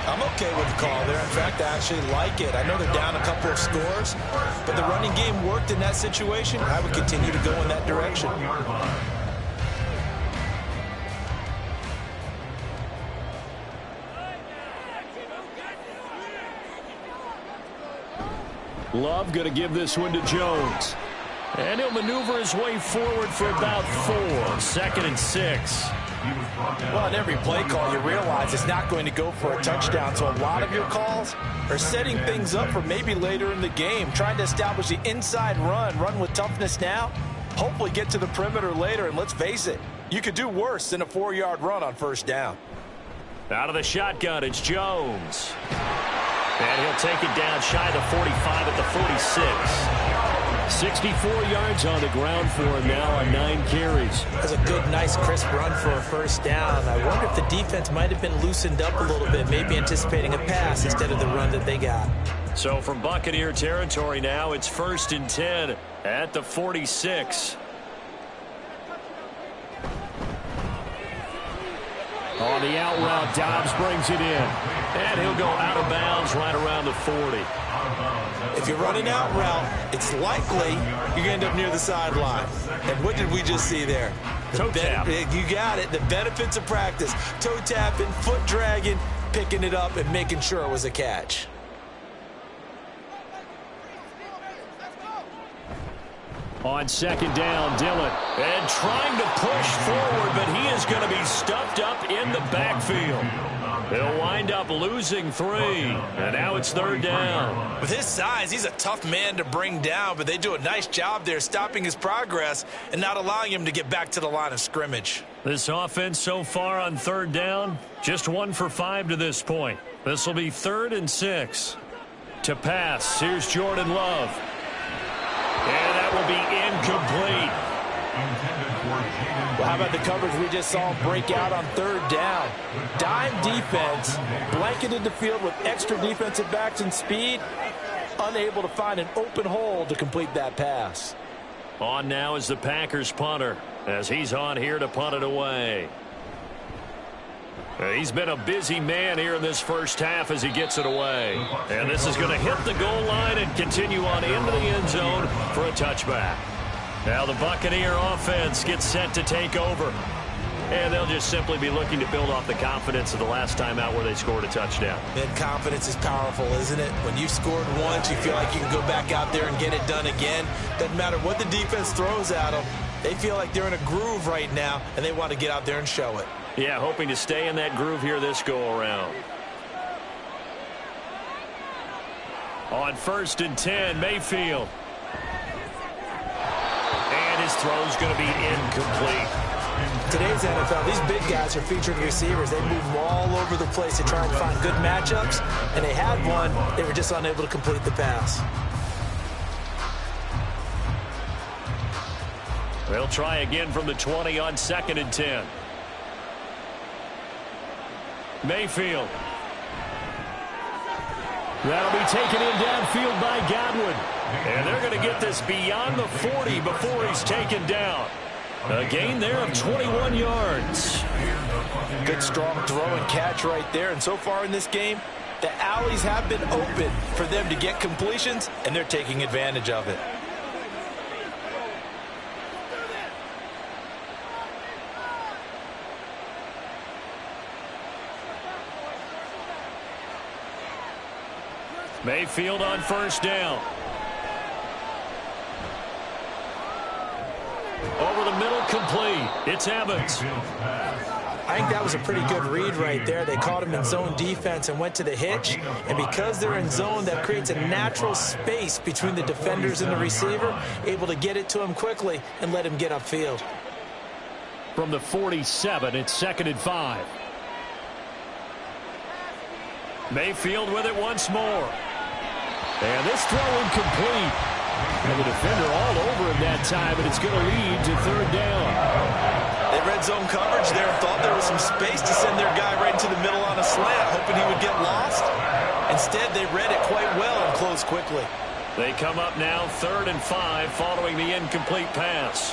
I'm okay with the call there. In fact, I actually like it. I know they're down a couple of scores, but the running game worked in that situation. I would continue to go in that direction. Love going to give this one to Jones. And he'll maneuver his way forward for about 4. 2nd and 6. Well, in every play call, you realize it's not going to go for a touchdown. So a lot of your calls are setting things up for maybe later in the game, trying to establish the inside run with toughness now, hopefully get to the perimeter later. And let's face it, You could do worse than a 4-yard run on first down. Out of the shotgun, it's Jones. And he'll take it down shy of the 45 at the 46. 64 yards on the ground for him now on 9 carries. That's a good, nice, crisp run for a first down. I wonder if the defense might have been loosened up a little bit, maybe anticipating a pass instead of the run that they got. So from Buccaneer territory now, it's 1st and 10 at the 46. On the out route, Dobbs brings it in. And he'll go out of bounds right around the 40. If you're running out route, it's likely you're going to end up near the sideline. And what did we just see there? Toe tap. You got it. The benefits of practice. Toe tapping, foot dragging, picking it up, and making sure it was a catch. On 2nd down, Dillon. And trying to push forward, but he is going to be stuffed up in the backfield. He'll wind up losing 3. And now it's 3rd down. With his size, he's a tough man to bring down, but they do a nice job there stopping his progress and not allowing him to get back to the line of scrimmage. This offense so far on 3rd down, just 1 for 5 to this point. This will be 3rd and 6. To pass, here's Jordan Love. And that will be incomplete. Well, how about the coverage we just saw him break out on 3rd down? Dime defense, blanketed the field with extra defensive backs and speed, unable to find an open hole to complete that pass. On now is the Packers punter, as he's on here to punt it away. He's been a busy man here in this first half as he gets it away. And this is going to hit the goal line and continue on into the end zone for a touchback. Now the Buccaneer offense gets set to take over. And they'll just simply be looking to build off the confidence of the last time out where they scored a touchdown. And confidence is powerful, isn't it? When you've scored once, you feel like you can go back out there and get it done again. Doesn't matter what the defense throws at them. They feel like they're in a groove right now, and they want to get out there and show it. Yeah, hoping to stay in that groove here this go-around. On 1st and 10, Mayfield. And his throw's going to be incomplete. Today's NFL, these big guys are featured receivers. They move all over the place to try and find good matchups, and they had one. They were just unable to complete the pass. They'll try again from the 20 on 2nd and 10. Mayfield. That'll be taken in downfield by Godwin. And they're going to get this beyond the 40 before he's taken down. A gain there of 21 yards. Good strong throw and catch right there. And so far in this game, the alleys have been open for them to get completions, and they're taking advantage of it. Mayfield on 1st down. Over the middle, complete. It's Evans. I think that was a pretty good read right there. They caught him in zone defense and went to the hitch. And because they're in zone, that creates a natural space between the defenders and the receiver, able to get it to him quickly and let him get upfield. From the 47, it's 2nd and 5. Mayfield with it once more. And this throw incomplete. And the defender all over him that time, and it's going to lead to 3rd down. They read zone coverage there and thought there was some space to send their guy right into the middle on a slant, hoping he would get lost. Instead, they read it quite well and closed quickly. They come up now 3rd and 5 following the incomplete pass.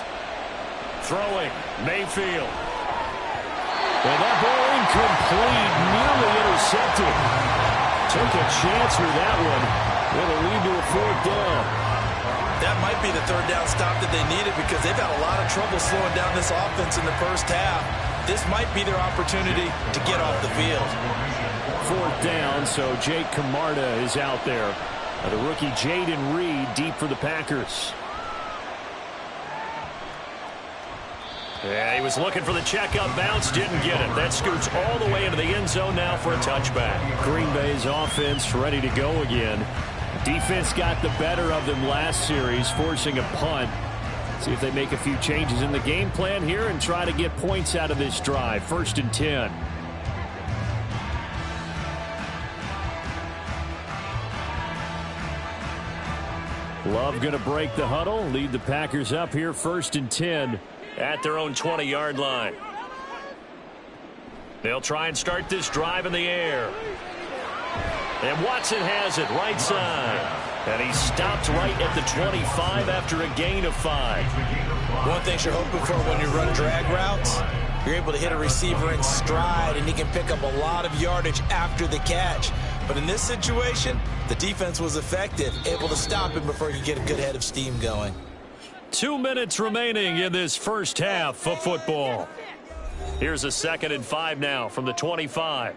Throwing, Mayfield. And that ball incomplete, nearly intercepted. Took a chance with that one. It'll lead to a 4th down. That might be the 3rd down stop that they needed because they've had a lot of trouble slowing down this offense in the first half. This might be their opportunity to get off the field. 4th down, so Jake Camarda is out there. The rookie Jaden Reed deep for the Packers. Yeah, he was looking for the checkup bounce, didn't get it. That scoots all the way into the end zone now for a touchback. Green Bay's offense ready to go again. Defense got the better of them last series, forcing a punt. See if they make a few changes in the game plan here and try to get points out of this drive. 1st and 10. Love going to break the huddle, lead the Packers up here 1st and 10 at their own 20-yard line. They'll try and start this drive in the air. And Watson has it right side. And he stopped right at the 25 after a gain of 5. One thing you're hoping for when you run drag routes, you're able to hit a receiver in stride, and he can pick up a lot of yardage after the catch. But in this situation, the defense was effective, able to stop him before he could get a good head of steam going. 2 minutes remaining in this first half of football. Here's a 2nd and 5 now from the 25.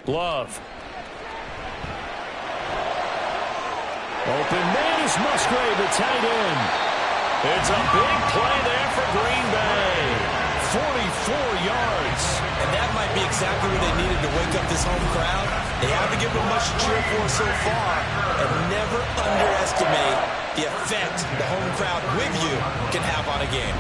Love. Open man is Musgrave, the tight end. It's a big play there for Green Bay. 44 yards. And that might be exactly what they needed to wake up this home crowd. They haven't given them much to cheer for so far. And never underestimate the effect the home crowd with you can have on a game.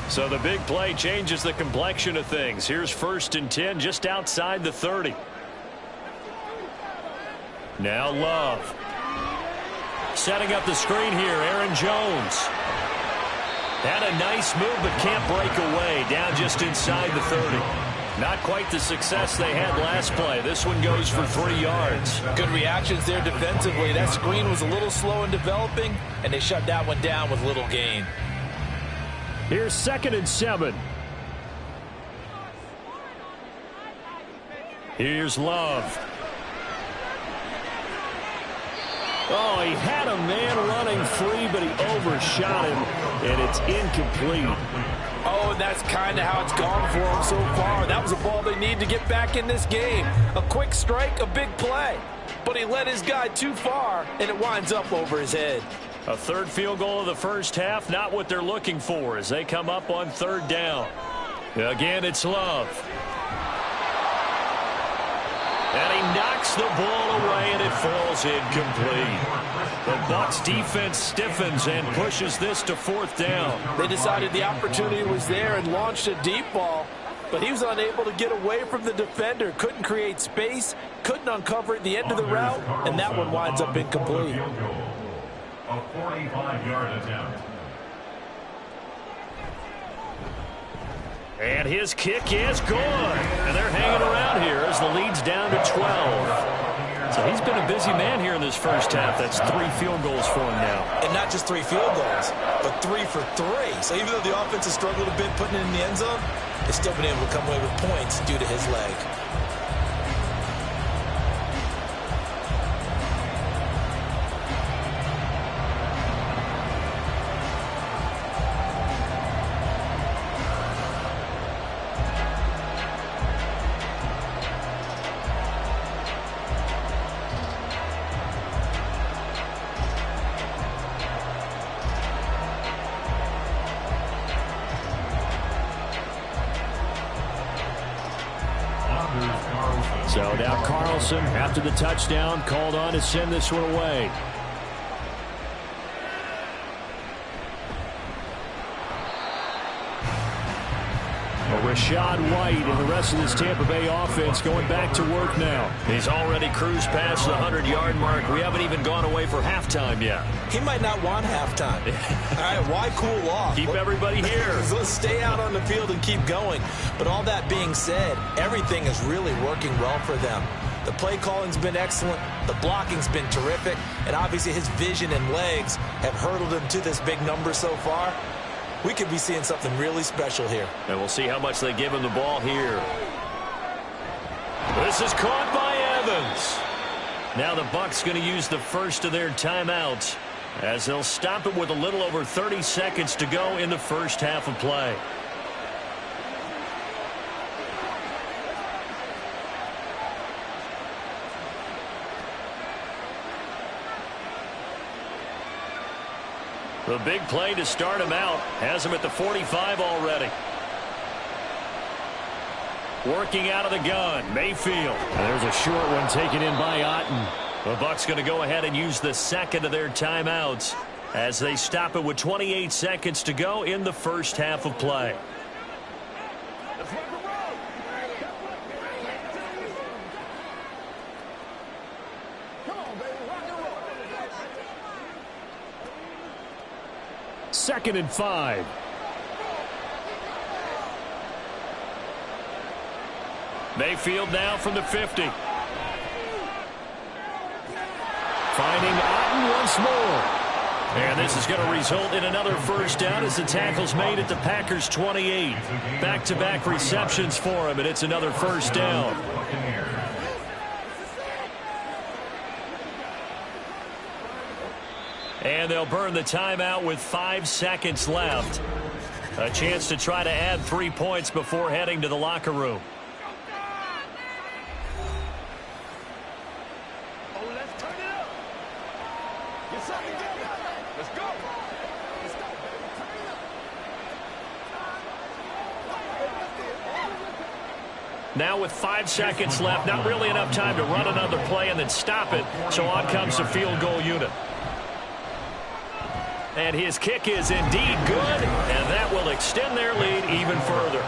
So the big play changes the complexion of things. Here's 1st and 10 just outside the 30. Now Love. Setting up the screen here, Aaron Jones. Had a nice move but can't break away. Down just inside the 30. Not quite the success they had last play. This one goes for 3 yards. Good reactions there defensively. That screen was a little slow in developing, and they shut that one down with little gain. Here's 2nd and 7. Here's Love. Oh, he had a man running free, but he overshot him, and it's incomplete. Oh, and that's kind of how it's gone for him so far. That was a ball they need to get back in this game. A quick strike, a big play. But he led his guy too far, and it winds up over his head. A 3rd field goal of the first half, not what they're looking for as they come up on 3rd down. Again, it's Love. And he knocks the ball away, and it falls incomplete. The Bucs defense stiffens and pushes this to 4th down. They decided the opportunity was there and launched a deep ball, but he was unable to get away from the defender. Couldn't create space, couldn't uncover at the end of the route, and that one winds up incomplete. A 45-yard attempt. And his kick is good. And they're hanging around here as the lead's down to 12. So he's been a busy man here in this first half. That's 3 field goals for him now. And not just 3 field goals, but 3 for 3. So even though the offense has struggled a bit putting it in the end zone, it's still been able to come away with points due to his leg. So now Carlson, after the touchdown, called on to send this one away. Rashad White and the rest of this Tampa Bay offense going back to work now. He's already cruised past the 100-yard mark. We haven't even gone away for halftime yet. He might not want halftime. All right, why cool off? Keep everybody here. Let's stay out on the field and keep going. But all that being said, everything is really working well for them. The play calling's been excellent. The blocking's been terrific. And obviously his vision and legs have hurdled him to this big number so far. We could be seeing something really special here. And we'll see how much they give him the ball here. This is caught by Evans. Now the Bucs going to use the first of their timeouts as they'll stop it with a little over 30 seconds to go in the first half of play. The big play to start him out has him at the 45 already. Working out of the gun, Mayfield. There's a short one taken in by Otten. The Bucs going to go ahead and use the second of their timeouts as they stop it with 28 seconds to go in the first half of play. Second and 5. Mayfield now from the 50. Finding Otten once more. And this is going to result in another first down as the tackle's made at the Packers' 28. Back-to-back receptions for him, and it's another first down. And they'll burn the timeout with 5 seconds left. A chance to try to add 3 points before heading to the locker room. Now with 5 seconds left, not really enough time to run another play and then stop it. So on comes the field goal unit. And his kick is indeed good, and that will extend their lead even further.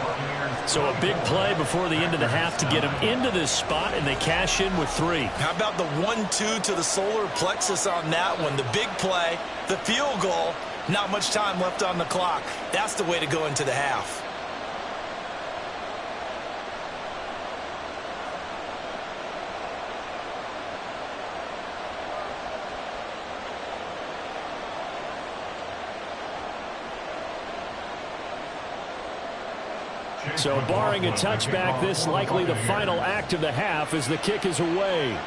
So a big play before the end of the half to get them into this spot, and they cash in with 3. How about the 1-2 to the solar plexus on that one? The big play, the field goal, not much time left on the clock. That's the way to go into the half. So barring a touchback, this likely the final act of the half as the kick is away.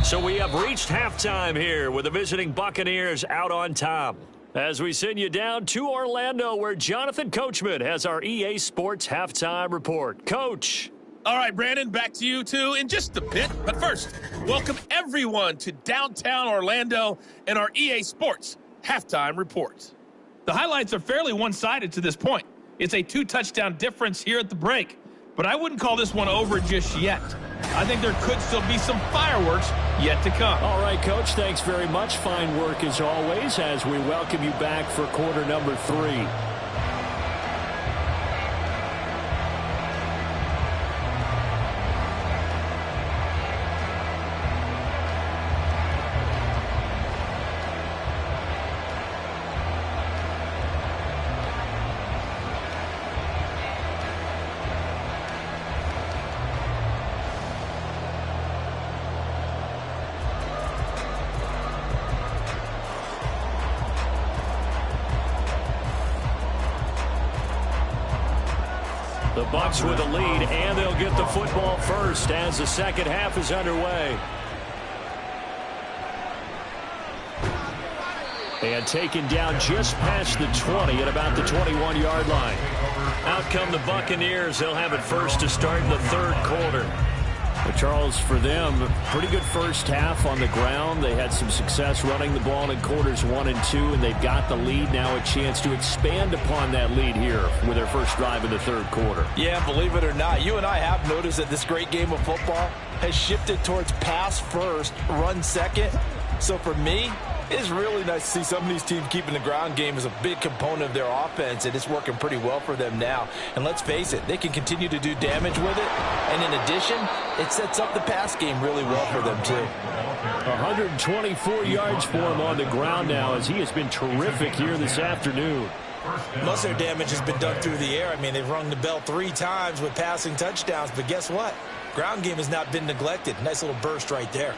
So we have reached halftime here with the visiting Buccaneers out on top. As we send you down to Orlando, where Jonathan Coachman has our EA Sports Halftime Report. Coach. All right, Brandon, back to you, too, in just a bit. But first, welcome everyone to downtown Orlando and our EA Sports Halftime Report. The highlights are fairly one-sided to this point. It's a 2-touchdown difference here at the break, but I wouldn't call this one over just yet. I think there could still be some fireworks yet to come. All right, Coach, thanks very much. Fine work as always as we welcome you back for quarter number 3. The Bucs with a lead, and they'll get the football first as the second half is underway. And taken down just past the 20 at about the 21-yard line. Out come the Buccaneers. They'll have it first to start in the third quarter. But Charles, for them, pretty good first half on the ground. They had some success running the ball in quarters 1 and 2, and they've got the lead now, a chance to expand upon that lead here with their first drive in the third quarter. Yeah, believe it or not, you and I have noticed that this great game of football has shifted towards pass first, run second. So for me, it's really nice to see some of these teams keeping the ground game as a big component of their offense, and it's working pretty well for them now. And let's face it, they can continue to do damage with it. And in addition, it sets up the pass game really well for them, too. 124 yards for him on the ground now as he has been terrific here this afternoon. Most of their damage has been done through the air. I mean, they've rung the bell 3 times with passing touchdowns, but guess what? Ground game has not been neglected. Nice little burst right there.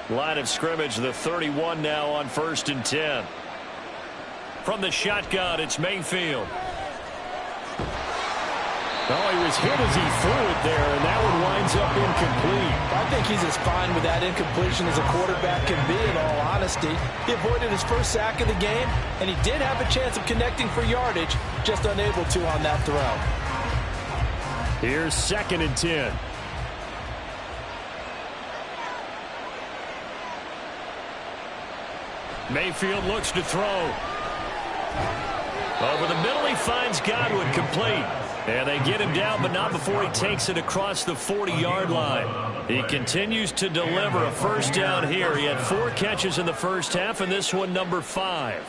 Line of scrimmage, the 31 now on 1st and 10. From the shotgun, it's Mayfield. Oh, he was hit as he threw it there, and that one winds up incomplete. I think he's as fine with that incompletion as a quarterback can be, in all honesty. He avoided his first sack of the game, and he did have a chance of connecting for yardage, just unable to on that throw. Here's 2nd and 10. Mayfield looks to throw. Over the middle, he finds Godwin complete. And they get him down, but not before he takes it across the 40-yard line. He continues to deliver a first down here. He had 4 catches in the first half, and this one number 5.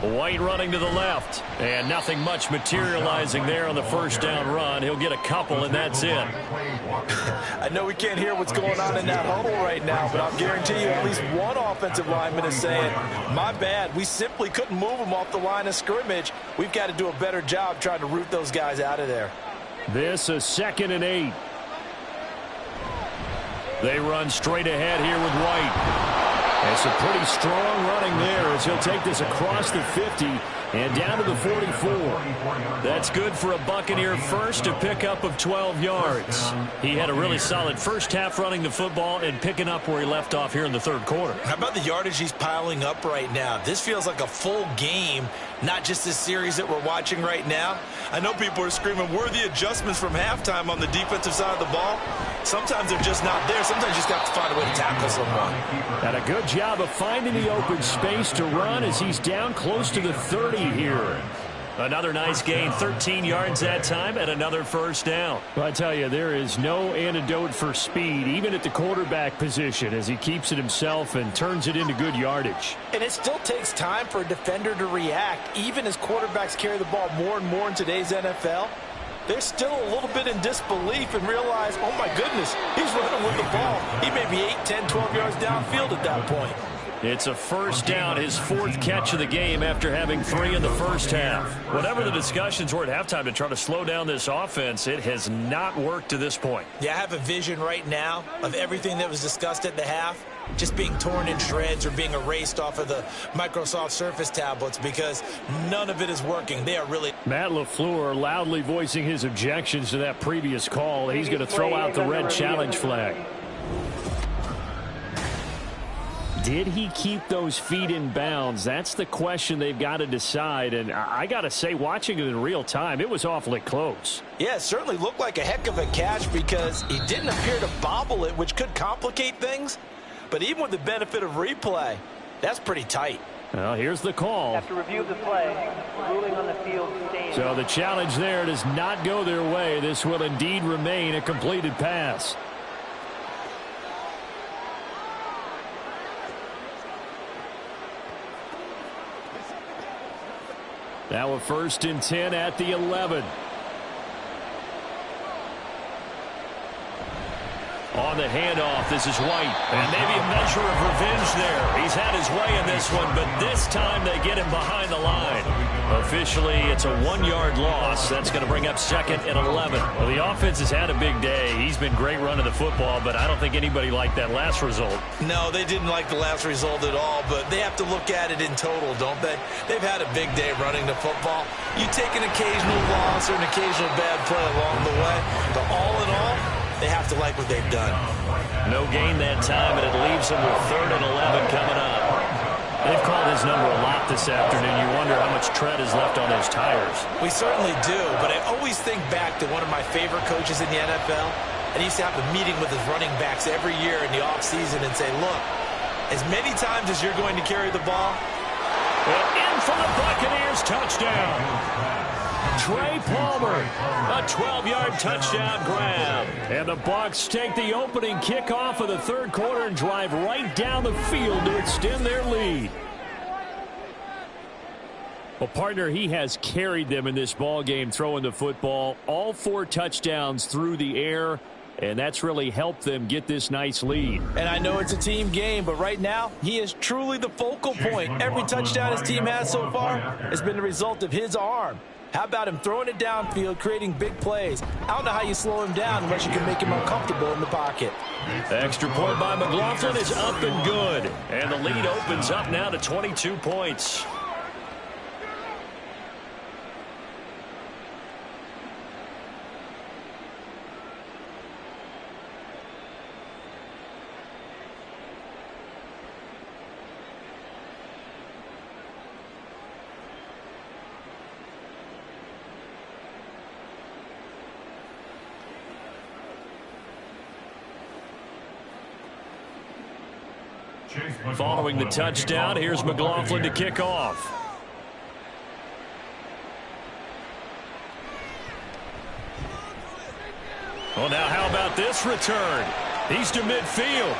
White running to the left, and nothing much materializing there on the first down run. He'll get a couple, and that's it. I know we can't hear what's going on in that huddle right now, but I'll guarantee you at least one offensive lineman is saying, my bad, we simply couldn't move them off the line of scrimmage. We've got to do a better job trying to root those guys out of there. This is 2nd and 8. They run straight ahead here with White. And some pretty strong running there as he'll take this across the 50 and down to the 44. That's good for a Buccaneer first, a pickup of 12 yards. He had a really solid first half running the football and picking up where he left off here in the third quarter. How about the yardage he's piling up right now? This feels like a full game, not just this series that we're watching right now. I know people are screaming, where are the adjustments from halftime on the defensive side of the ball? Sometimes they're just not there. Sometimes you just got to find a way to tackle someone. And a good job of finding the open space to run as he's down close to the 30 here. Another nice gain, 13 yards that time, and another first down. Well, I tell you, there is no antidote for speed, even at the quarterback position, as he keeps it himself and turns it into good yardage. And it still takes time for a defender to react, even as quarterbacks carry the ball more and more in today's NFL. They're still a little bit in disbelief and realize, oh my goodness, he's running with the ball. He may be 8, 10, 12 yards downfield at that point. It's a first down, his 4th catch of the game after having 3 in the first half. Whatever the discussions were at halftime to try to slow down this offense, it has not worked to this point. Yeah, I have a vision right now of everything that was discussed at the half just being torn in shreds or being erased off of the Microsoft Surface tablets because none of it is working. They are really... Matt LaFleur loudly voicing his objections to that previous call. He's going to throw out the red challenge flag. Did he keep those feet in bounds? That's the question they've got to decide. And I got to say, watching it in real time, it was awfully close. Yeah, it certainly looked like a heck of a catch because he didn't appear to bobble it, which could complicate things. But even with the benefit of replay, that's pretty tight. Well, here's the call. After review of the play, ruling on the field stands. So the challenge there does not go their way. This will indeed remain a completed pass. Now a 1st and 10 at the 11. On the handoff, this is White. And maybe a measure of revenge there. He's had his way in this one, but this time they get him behind the line. Officially, it's a 1-yard loss. That's going to bring up 2nd and 11. Well, the offense has had a big day. He's been great running the football, but I don't think anybody liked that last result. No, they didn't like the last result at all, but they have to look at it in total, don't they? They've had a big day running the football. You take an occasional loss or an occasional bad play along the way, but all in all, they have to like what they've done. No gain that time, and it leaves them with 3rd and 11 coming up. They've called his number a lot this afternoon. You wonder how much tread is left on those tires. We certainly do, but I always think back to one of my favorite coaches in the NFL, and he used to have a meeting with his running backs every year in the offseason and say, look, as many times as you're going to carry the ball. And in for the Buccaneers, touchdown. Trey Palmer, a 12-yard touchdown grab. And the Bucs take the opening kickoff of the third quarter and drive right down the field to extend their lead. Well, partner, he has carried them in this ball game throwing the football. All 4 touchdowns through the air, and that's really helped them get this nice lead. And I know it's a team game, but right now, he is truly the focal point. Every touchdown his team has so far has been the result of his arm. How about him throwing it downfield, creating big plays? I don't know how you slow him down unless you can make him uncomfortable in the pocket. The extra point by McLaughlin is up and good. And the lead opens up now to 22 points. Following the touchdown, here's McLaughlin to kick off. Well, now how about this return? He's to midfield.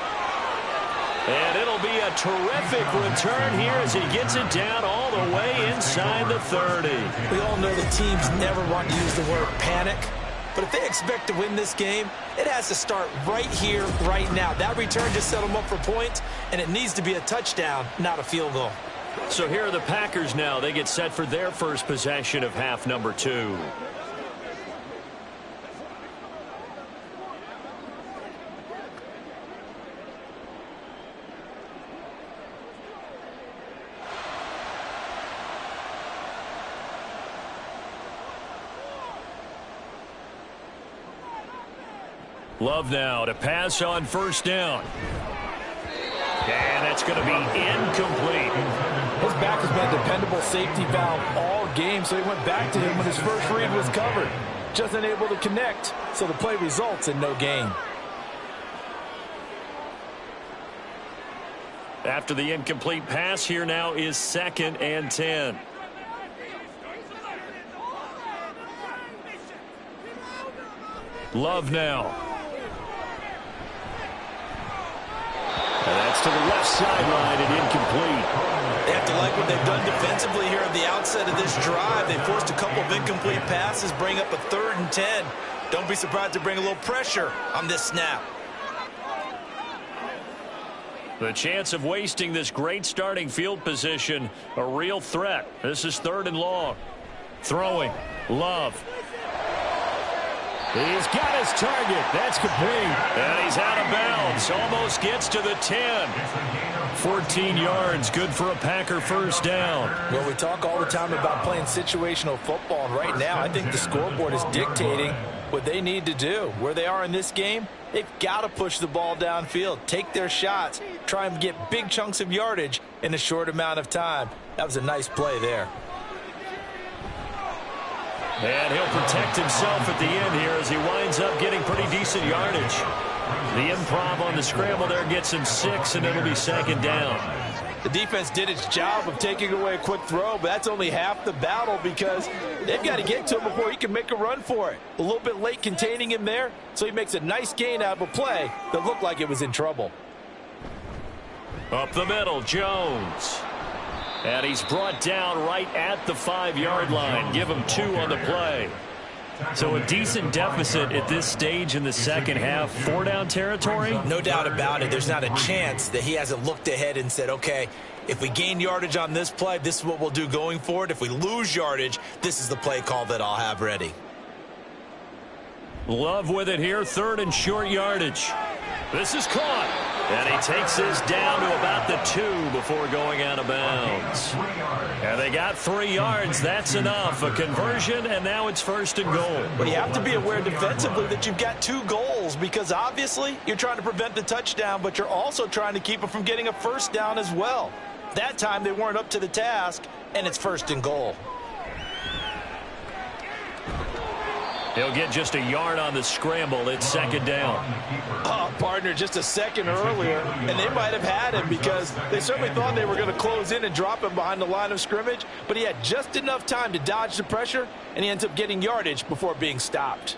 And it'll be a terrific return here as he gets it down all the way inside the 30. We all know the teams never want to use the word panic. But if they expect to win this game, it has to start right here, right now. That return just set them up for points, and it needs to be a touchdown, not a field goal. So here are the Packers now. They get set for their first possession of half number 2. Love now to pass on first down. And that's going to be incomplete. His back has been a dependable safety valve all game, so he went back to him when his first read was covered. Just unable to connect, so the play results in no gain. After the incomplete pass, here now is 2nd and 10. Love now. And that's to the left sideline and incomplete. They have to like what they've done defensively here at the outset of this drive. They forced a couple of incomplete passes, bring up a 3rd and 10. Don't be surprised to bring a little pressure on this snap. The chance of wasting this great starting field position, a real threat. This is 3rd and long. Throwing. Love. He's got his target. That's complete. And he's out of bounds. Almost gets to the 10. 14 yards. Good for a Packer first down. Well, we talk all the time about playing situational football, and right now I think the scoreboard is dictating what they need to do. Where they are in this game, they've got to push the ball downfield, take their shots, try and get big chunks of yardage in a short amount of time. That was a nice play there. And he'll protect himself at the end here as he winds up getting pretty decent yardage. The improv on the scramble there gets him 6, and it'll be 2nd down. The defense did its job of taking away a quick throw, but that's only half the battle because they've got to get to him before he can make a run for it. A little bit late containing him there, so he makes a nice gain out of a play that looked like it was in trouble. Up the middle, Jones. And he's brought down right at the 5-yard line. Give him 2 on the play. So a decent deficit at this stage in the second half. 4-down territory? No doubt about it. There's not a chance that he hasn't looked ahead and said, okay, if we gain yardage on this play, this is what we'll do going forward. If we lose yardage, this is the play call that I'll have ready. Love with it here. 3rd and short yardage. This is caught. And he takes this down to about the 2 before going out of bounds. And they got 3 yards. That's enough. A conversion, and now it's 1st and goal. But you have to be aware defensively that you've got 2 goals because obviously you're trying to prevent the touchdown, but you're also trying to keep them from getting a first down as well. That time they weren't up to the task, and it's 1st and goal. He'll get just a yard on the scramble. It's 2nd down. Partner, just a second earlier, and they might have had him because they certainly thought they were going to close in and drop him behind the line of scrimmage, but he had just enough time to dodge the pressure, and he ends up getting yardage before being stopped.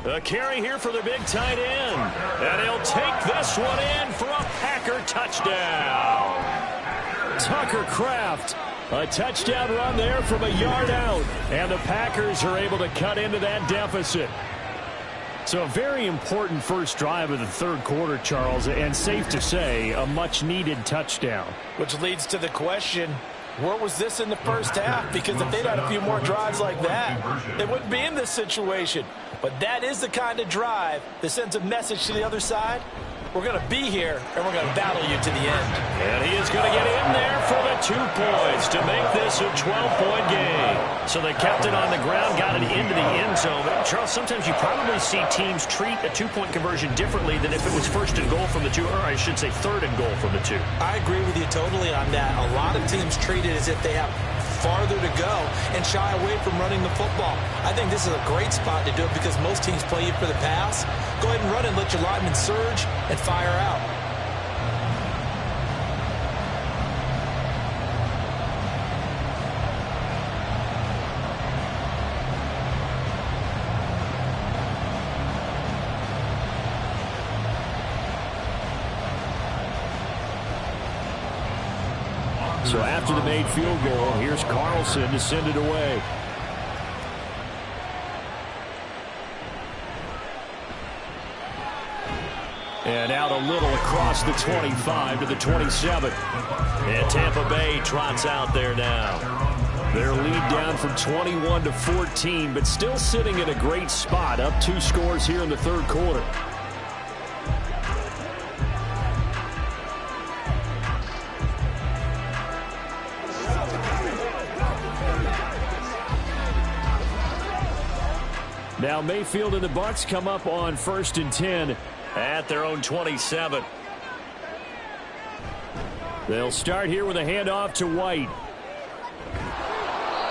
A carry here for the big tight end. And he'll take this one in for a Packer touchdown. Tucker Kraft. A touchdown run there from a yard out. And the Packers are able to cut into that deficit. So a very important first drive of the 3rd quarter, Charles, and safe to say, a much-needed touchdown. Which leads to the question, where was this in the first half? Because if they'd had a few more drives like that, they wouldn't be in this situation. But that is the kind of drive that sends a message to the other side. We're going to be here, and we're going to battle you to the end. And he is going to get in there for the 2 points to make this a 12-point game. So they kept it on the ground, got it into the end zone. But Charles, sometimes you probably see teams treat a 2-point conversion differently than if it was 1st and goal from the 2, or I should say 3rd and goal from the 2. I agree with you totally on that. A lot of teams treat it as if they have farther to go and shy away from running the football. I think this is a great spot to do it because most teams play you for the pass. Go ahead and run and let your linemen surge and fire out. So after the made field goal, here's Carlson to send it away. And out a little across the 25 to the 27. And Tampa Bay trots out there now. Their lead down from 21 to 14, but still sitting in a great spot, up 2 scores here in the third quarter. Now Mayfield and the Bucs come up on 1st and 10 at their own 27. They'll start here with a handoff to White.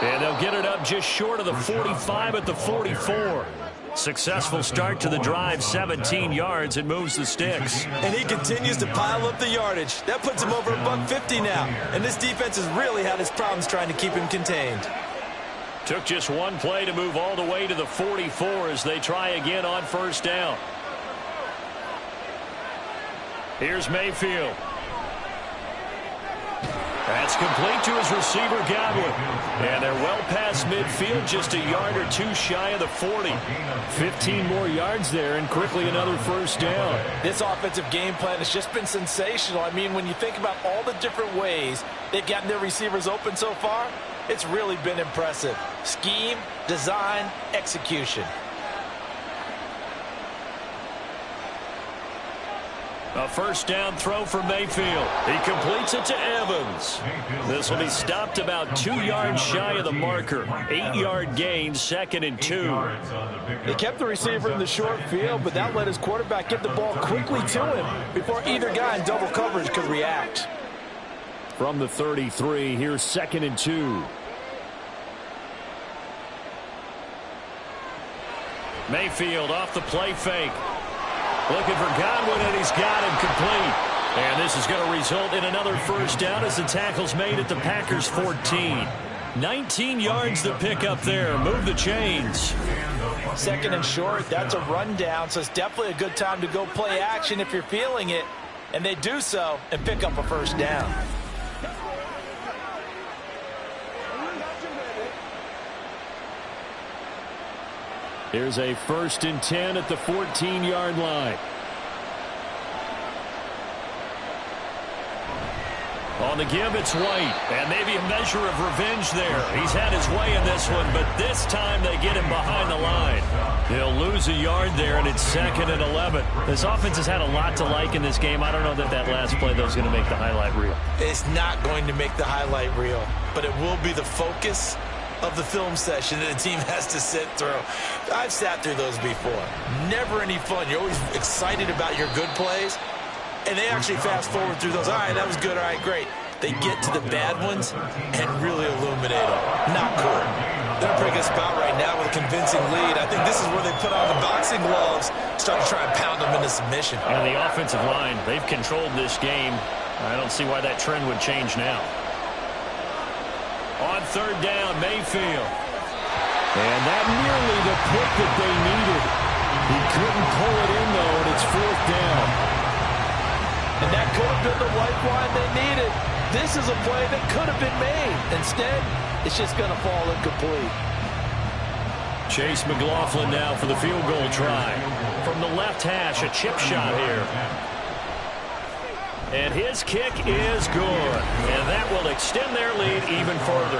And they'll get it up just short of the 45 at the 44. Successful start to the drive, 17 yards, and moves the sticks. And he continues to pile up the yardage. That puts him over $150 now. And this defense has really had its problems trying to keep him contained. Took just one play to move all the way to the 44 as they try again on 1st down. Here's Mayfield. That's complete to his receiver, Godwin. And they're well past midfield, just a yard or 2 shy of the 40. 15 more yards there, and quickly another 1st down. This offensive game plan has just been sensational. I mean, when you think about all the different ways they've gotten their receivers open so far, it's really been impressive. Scheme, design, execution. A 1st down throw for Mayfield. He completes it to Evans. This will be stopped about 2 yards shy of the marker. 8-yard gain, 2nd and 2. They kept the receiver in the short field, but that let his quarterback get the ball quickly to him before either guy in double coverage could react. From the 33, here's 2nd and 2. Mayfield off the play fake. Looking for Godwin, and he's got him complete. And this is going to result in another 1st down as the tackle's made at the Packers' 14. 19 yards to pick up there. Move the chains. 2nd and short, that's a rundown, so it's definitely a good time to go play action if you're feeling it. And they do so and pick up a 1st down. Here's a 1st and 10 at the 14-yard line. On the give, it's White. And maybe a measure of revenge there. He's had his way in this one, but this time they get him behind the line. He'll lose a yard there, and it's 2nd and 11. This offense has had a lot to like in this game. I don't know that last play, though, is going to make the highlight reel. It's not going to make the highlight reel, but it will be the focus of the film session that the team has to sit through. I've sat through those before. Never any fun. You're always excited about your good plays, and they actually fast forward through those. All right, that was good. All right, great. They get to the bad ones and really illuminate them. Not cool. They're in a pretty good spot right now with a convincing lead. I think this is where they put on the boxing gloves, start to try and pound them into submission. And the offensive line, they've controlled this game. I don't see why that trend would change now. On 3rd down, Mayfield. And that nearly the pick that they needed. He couldn't pull it in, though, and it's 4th down. And that could have been the lifeline they needed. This is a play that could have been made. Instead, it's just going to fall incomplete. Chase McLaughlin now for the field goal try. From the left hash, a chip shot here. And his kick is good. And that will extend their lead even further.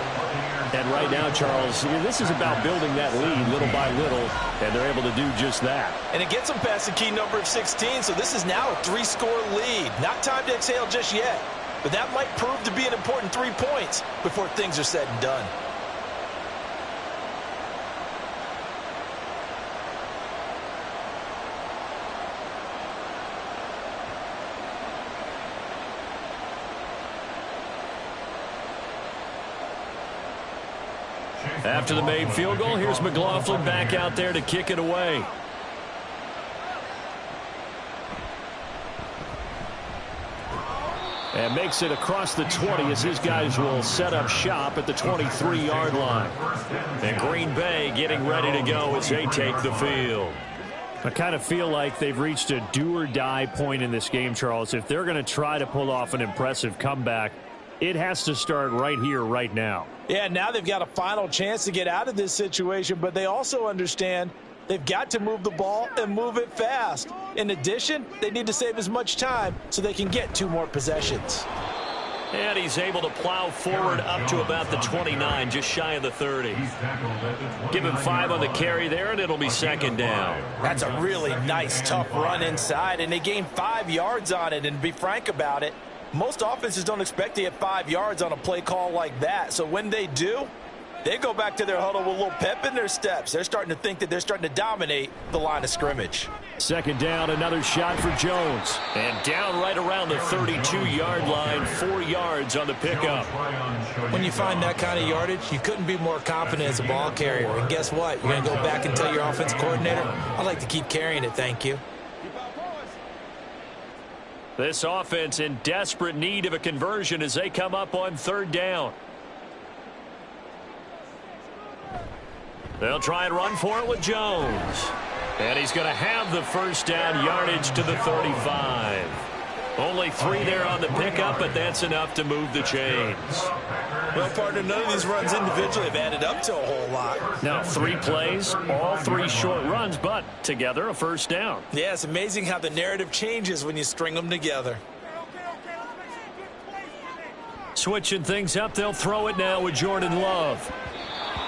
And right now, Charles, this is about building that lead little by little, and they're able to do just that. And it gets them past the key number of 16, so this is now a 3-score lead. Not time to exhale just yet, but that might prove to be an important 3 points before things are said and done. After the made field goal, here's McLaughlin back out there to kick it away. And makes it across the 20 as his guys will set up shop at the 23-yard line. And Green Bay getting ready to go as they take the field. I kind of feel like they've reached a do-or-die point in this game, Charles. If they're going to try to pull off an impressive comeback, it has to start right here, right now. Yeah, now they've got a final chance to get out of this situation, but they also understand they've got to move the ball and move it fast. In addition, they need to save as much time so they can get 2 more possessions. And he's able to plow forward up to about the 29, just shy of the 30. Give him 5 on the carry there, and it'll be second down. That's a really nice, tough run inside, and they gained 5 yards on it. And to be frank about it, most offenses don't expect to get 5 yards on a play call like that. So when they do, they go back to their huddle with a little pep in their steps. They're starting to think that they're starting to dominate the line of scrimmage. Second down, another shot for Jones. And down right around the 32-yard line, 4 yards on the pickup. When you find that kind of yardage, you couldn't be more confident as a ball carrier. And guess what? You're going to go back and tell your offensive coordinator, I'd like to keep carrying it, thank you. This offense in desperate need of a conversion as they come up on third down. They'll try and run for it with Jones. And he's going to have the first down, yardage to the 35. Only 3 there on the pickup, but that's enough to move the chains. Well, partner, none of these runs individually have added up to a whole lot. Now, 3 plays, all 3 short runs, but together a first down. Yeah, it's amazing how the narrative changes when you string them together. Switching things up, they'll throw it now with Jordan Love.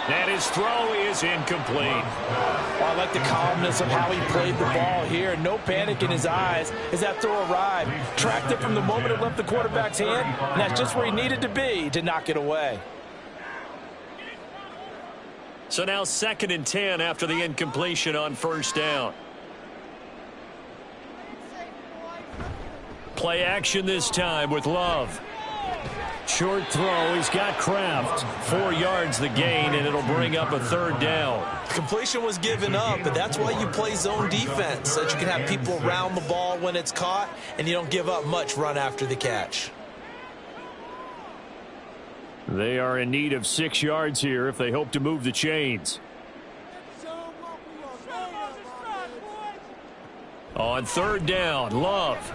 And his throw is incomplete. Well, I like the calmness of how he played the ball here. No panic in his eyes as that throw arrived. Tracked it from the moment it left the quarterback's hand, and that's just where he needed to be to knock it away. So now 2nd and 10 after the incompletion on first down. Play action this time with Love. Short throw. He's got Kraft. 4 yards the gain, and it'll bring up a third down. Completion was given up, but that's why you play zone defense, so that you can have people around the ball when it's caught, and you don't give up much run after the catch. They are in need of 6 yards here if they hope to move the chains. On third down, Love.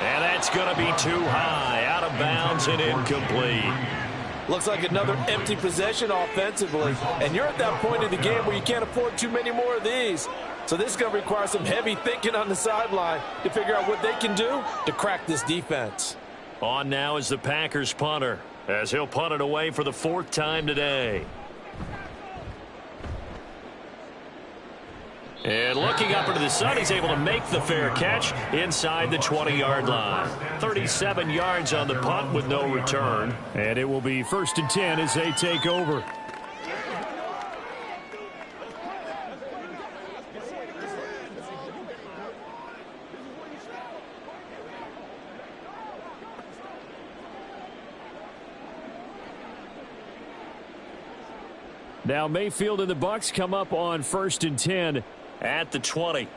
And that's going to be too high, out of bounds and incomplete. Looks like another empty possession offensively. And you're at that point in the game where you can't afford too many more of these. So this is going to require some heavy thinking on the sideline to figure out what they can do to crack this defense. On now is the Packers punter, as he'll punt it away for the 4th time today. And looking up into the sun, he's able to make the fair catch inside the 20-yard line. 37 yards on the punt with no return. And it will be 1st and 10 as they take over. Now Mayfield and the Bucs come up on 1st and 10. At the 20.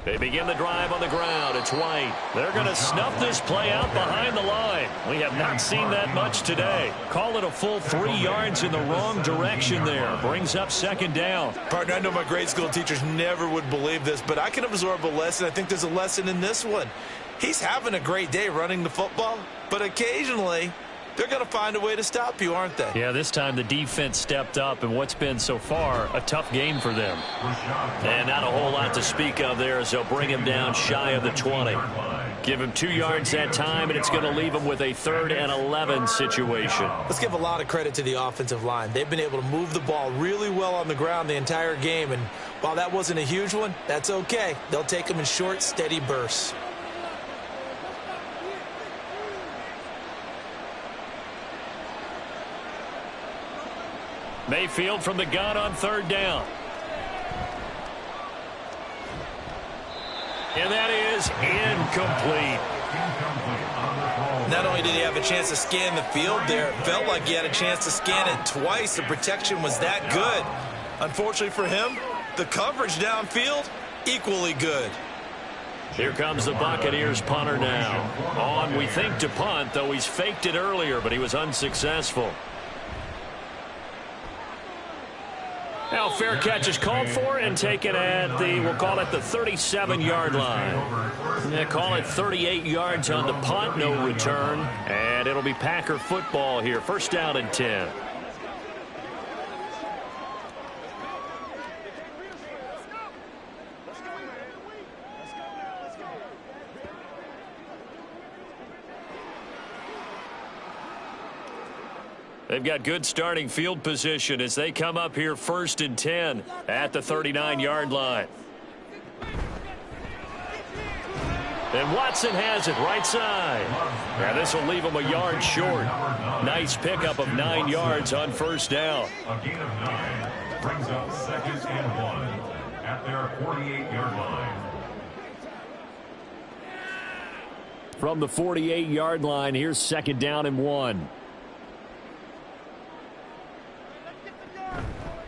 They begin the drive on the ground. It's White. They're going to snuff this play out behind the line. We have not seen that much today. Call it a full 3 yards in the wrong direction there. Brings up 2nd down. Partner, I know my grade school teachers never would believe this, but I can absorb a lesson. I think there's a lesson in this one. He's having a great day running the football, but occasionally they're going to find a way to stop you, aren't they? Yeah, this time the defense stepped up in what's been so far a tough game for them. And not a whole lot to speak of there as they'll bring him down shy of the 20. Give him 2 yards that time, and it's going to leave him with a 3rd and 11 situation. Let's give a lot of credit to the offensive line. They've been able to move the ball really well on the ground the entire game, and while that wasn't a huge one, that's okay. They'll take them in short, steady bursts. Mayfield from the gun on 3rd down. And that is incomplete. Not only did he have a chance to scan the field there, it felt like he had a chance to scan it twice. The protection was that good. Unfortunately for him, the coverage downfield, equally good. Here comes the Buccaneers punter now. On, we think, to punt, though he's faked it earlier, but he was unsuccessful. Now, fair catch is called for and taken at the, we'll call it the 37-yard line. They call it 38 yards on the punt, no return. And it'll be Packer football here. First down and 10. They've got good starting field position as they come up here first and 10 at the 39-yard line. And Watson has it right side. Now this will leave him a yard short. Nice pickup of 9 yards on first down. A gain of 9 brings up 2nd and 1 at their 48-yard line. From the 48-yard line, here's 2nd down and 1.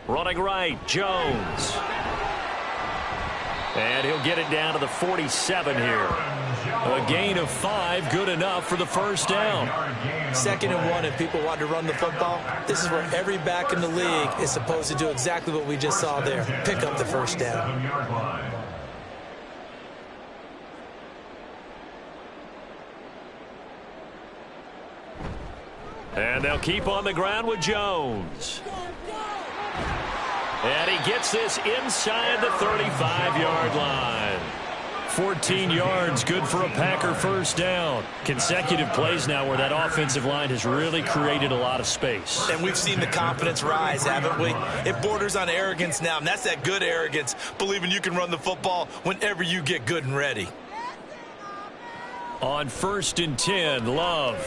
Running right, Jones. And he'll get it down to the 47 here. A gain of 5, good enough for the first down. 2nd and 1, and people want to run the football. This is where every back in the league is supposed to do exactly what we just saw there. Pick up the first down. And they'll keep on the ground with Jones. And he gets this inside the 35-yard line. 14 yards, good for a Packer first down. Consecutive plays now where that offensive line has really created a lot of space. And we've seen the confidence rise, haven't we? It borders on arrogance now, and that's that good arrogance, believing you can run the football whenever you get good and ready. On 1st and 10, Love.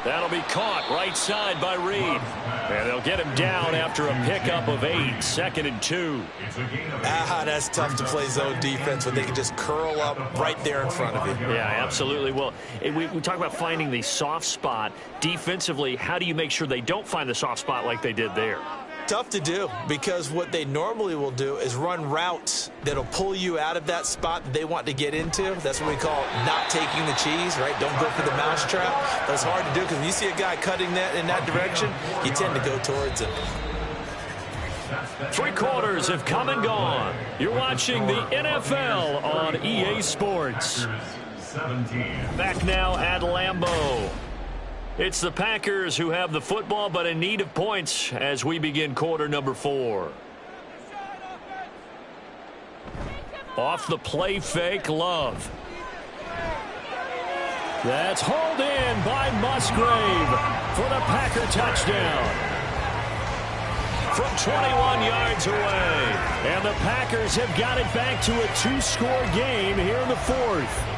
That'll be caught right side by Reed. And they'll get him down after a pickup of 8. 2nd and 2. That's tough to play zone defense when they can just curl up right there in front of you. Yeah, absolutely. Well, we talk about finding the soft spot. Defensively, how do you make sure they don't find the soft spot like they did there? Tough to do, because what they normally will do is run routes that'll pull you out of that spot that they want to get into. That's what we call not taking the cheese, right? Don't go for the mousetrap. But it's hard to do because when you see a guy cutting that in that direction, you tend to go towards it. 3 quarters have come and gone. You're watching the NFL on EA Sports. Back now at Lambeau. It's the Packers who have the football, but in need of points as we begin quarter number 4. Off the play fake, Love. That's hauled in by Musgrave for the Packer touchdown. From 21 yards away. And the Packers have got it back to a 2-score game here in the 4th.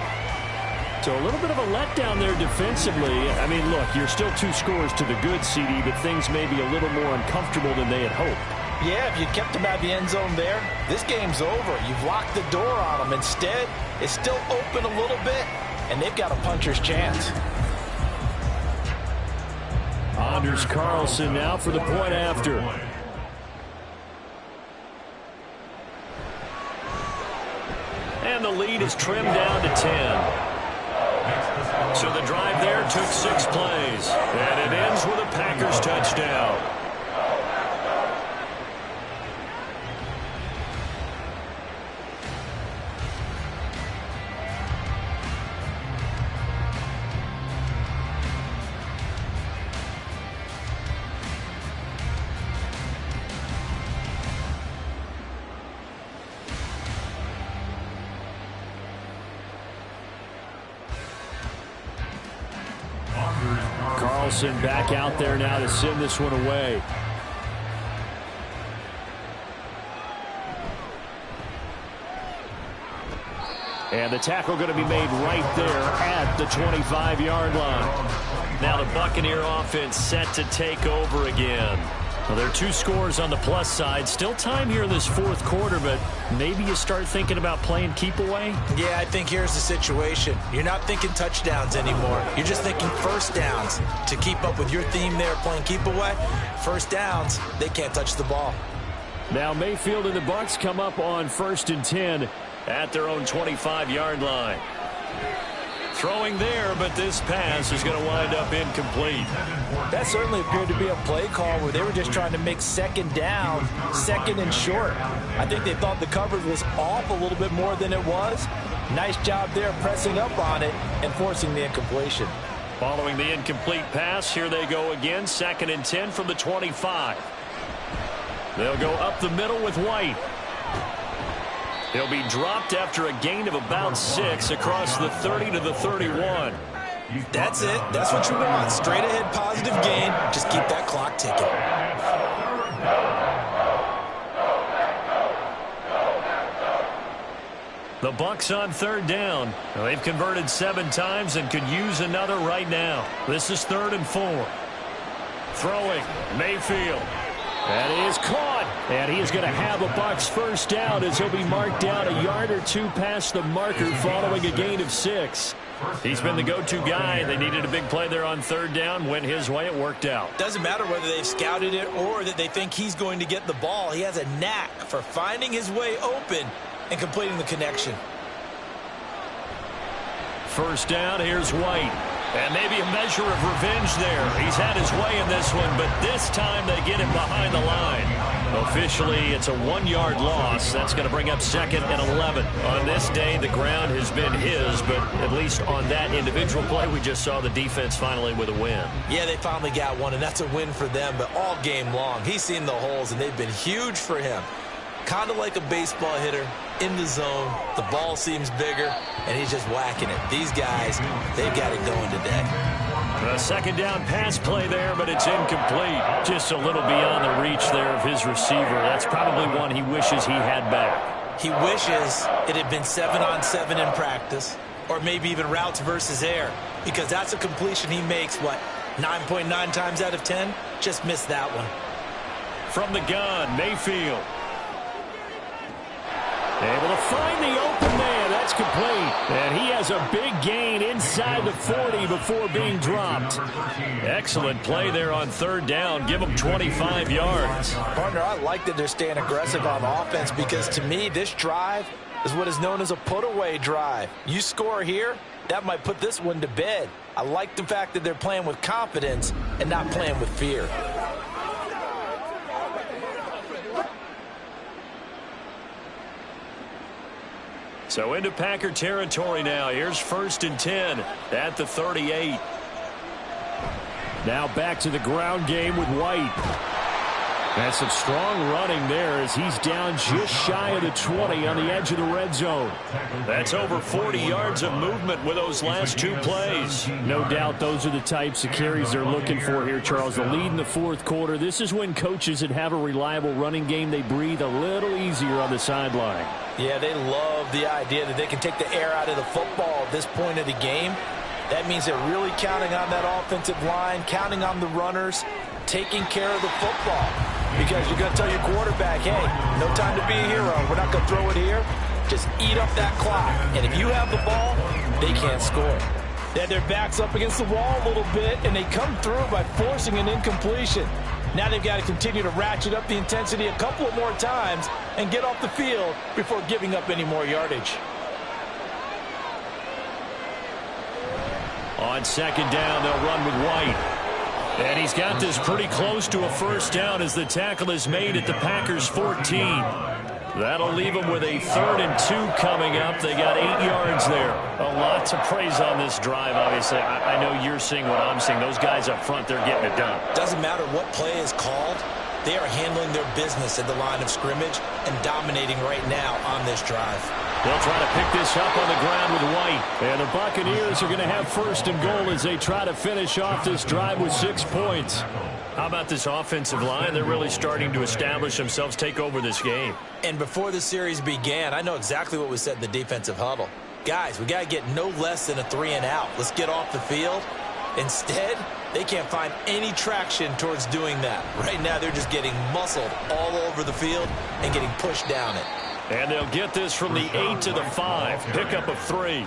So a little bit of a letdown there defensively. I mean, look, you're still 2 scores to the good, CD, but things may be a little more uncomfortable than they had hoped. Yeah, if you kept them out of the end zone there, this game's over. You've locked the door on them. Instead, it's still open a little bit, and they've got a puncher's chance. Anders Carlson now for the point after. And the lead is trimmed down to 10. So the drive there took 6 plays. And it ends with a Packers touchdown. Carlson back out there now to send this one away. And the tackle going to be made right there at the 25-yard line. Now the Buccaneer offense set to take over again. Well, there are 2 scores on the plus side. Still time here in this fourth quarter, but maybe you start thinking about playing keep away? Yeah, I think here's the situation. You're not thinking touchdowns anymore. You're just thinking first downs. To keep up with your theme there, playing keep away, first downs, they can't touch the ball. Now Mayfield and the Bucs come up on 1st and 10 at their own 25-yard line. Throwing there, but this pass is going to wind up incomplete. That certainly appeared to be a play call where they were just trying to make second down, second and short. I think they thought the coverage was off a little bit more than it was. Nice job there pressing up on it and forcing the incompletion. Following the incomplete pass, here they go again, 2nd and 10 from the 25. They'll go up the middle with White. He'll be dropped after a gain of about 6 across the 30 to the 31. That's it. That's what you want. Straight ahead positive gain. Just keep that clock ticking. The Bucs on 3rd down. They've converted 7 times and could use another right now. This is 3rd and 4. Throwing, Mayfield. That is caught, and he is going to have a Bucs first down as he'll be marked down a yard or 2 past the marker following a gain of 6. He's been the go-to guy. They needed a big play there on 3rd down. Went his way. It worked out. Doesn't matter whether they've scouted it or that they think he's going to get the ball. He has a knack for finding his way open and completing the connection. First down, here's White. And maybe a measure of revenge there. He's had his way in this one, but this time they get him behind the line. Officially, it's a 1-yard loss. That's going to bring up 2nd and 11. On this day, the ground has been his, but at least on that individual play, we just saw the defense finally with a win. Yeah, they finally got one, and that's a win for them, but all game long, he's seen the holes, and they've been huge for him. Kind of like a baseball hitter in the zone. The ball seems bigger, and he's just whacking it. These guys, they've got it going today. A 2nd down pass play there, but it's incomplete. Just a little beyond the reach there of his receiver. That's probably one he wishes he had back. He wishes it had been 7-on-7 in practice, or maybe even routes versus air, because that's a completion he makes, 9.9 times out of 10? Just missed that one. From the gun, Mayfield. Able to find the open man. That's complete. And he has a big gain inside the 40 before being dropped. Excellent play there on 3rd down. Give him 25 yards. Partner, I like that they're staying aggressive on offense because to me, this drive is what is known as a put-away drive. You score here, that might put this one to bed. I like the fact that they're playing with confidence and not playing with fear. So into Packer territory now. Here's 1st and 10 at the 38. Now back to the ground game with White. That's some strong running there as he's down just shy of the 20 on the edge of the red zone. That's over 40 yards of movement with those last 2 plays. No doubt those are the types of carries they're looking for here, Charles. The lead in the 4th quarter. This is when coaches that have a reliable running game, they breathe a little easier on the sideline. Yeah, they love the idea that they can take the air out of the football at this point of the game. That means they're really counting on that offensive line, counting on the runners, taking care of the football. Because you're going to tell your quarterback, hey, no time to be a hero. We're not going to throw it here. Just eat up that clock. And if you have the ball, they can't score. Then their back's up against the wall a little bit, and they come through by forcing an incompletion. Now they've got to continue to ratchet up the intensity a couple of more times and get off the field before giving up any more yardage. On 2nd down, they'll run with White. And he's got this pretty close to a first down as the tackle is made at the Packers' 14. That'll leave them with a 3rd and 2 coming up. They got 8 yards there. A lot to praise on this drive, obviously. I know you're seeing what I'm seeing. Those guys up front, they're getting it done. Doesn't matter what play is called. They are handling their business at the line of scrimmage and dominating right now on this drive. They'll try to pick this up on the ground with White. And the Buccaneers are going to have 1st and goal as they try to finish off this drive with 6 points. How about this offensive line? They're really starting to establish themselves, take over this game. And before the series began, I know exactly what was said in the defensive huddle. Guys, we got to get no less than a 3 and out. Let's get off the field. Instead, they can't find any traction towards doing that. Right now, they're just getting muscled all over the field and getting pushed down it. And they'll get this from the 8 to the 5. Pickup of 3.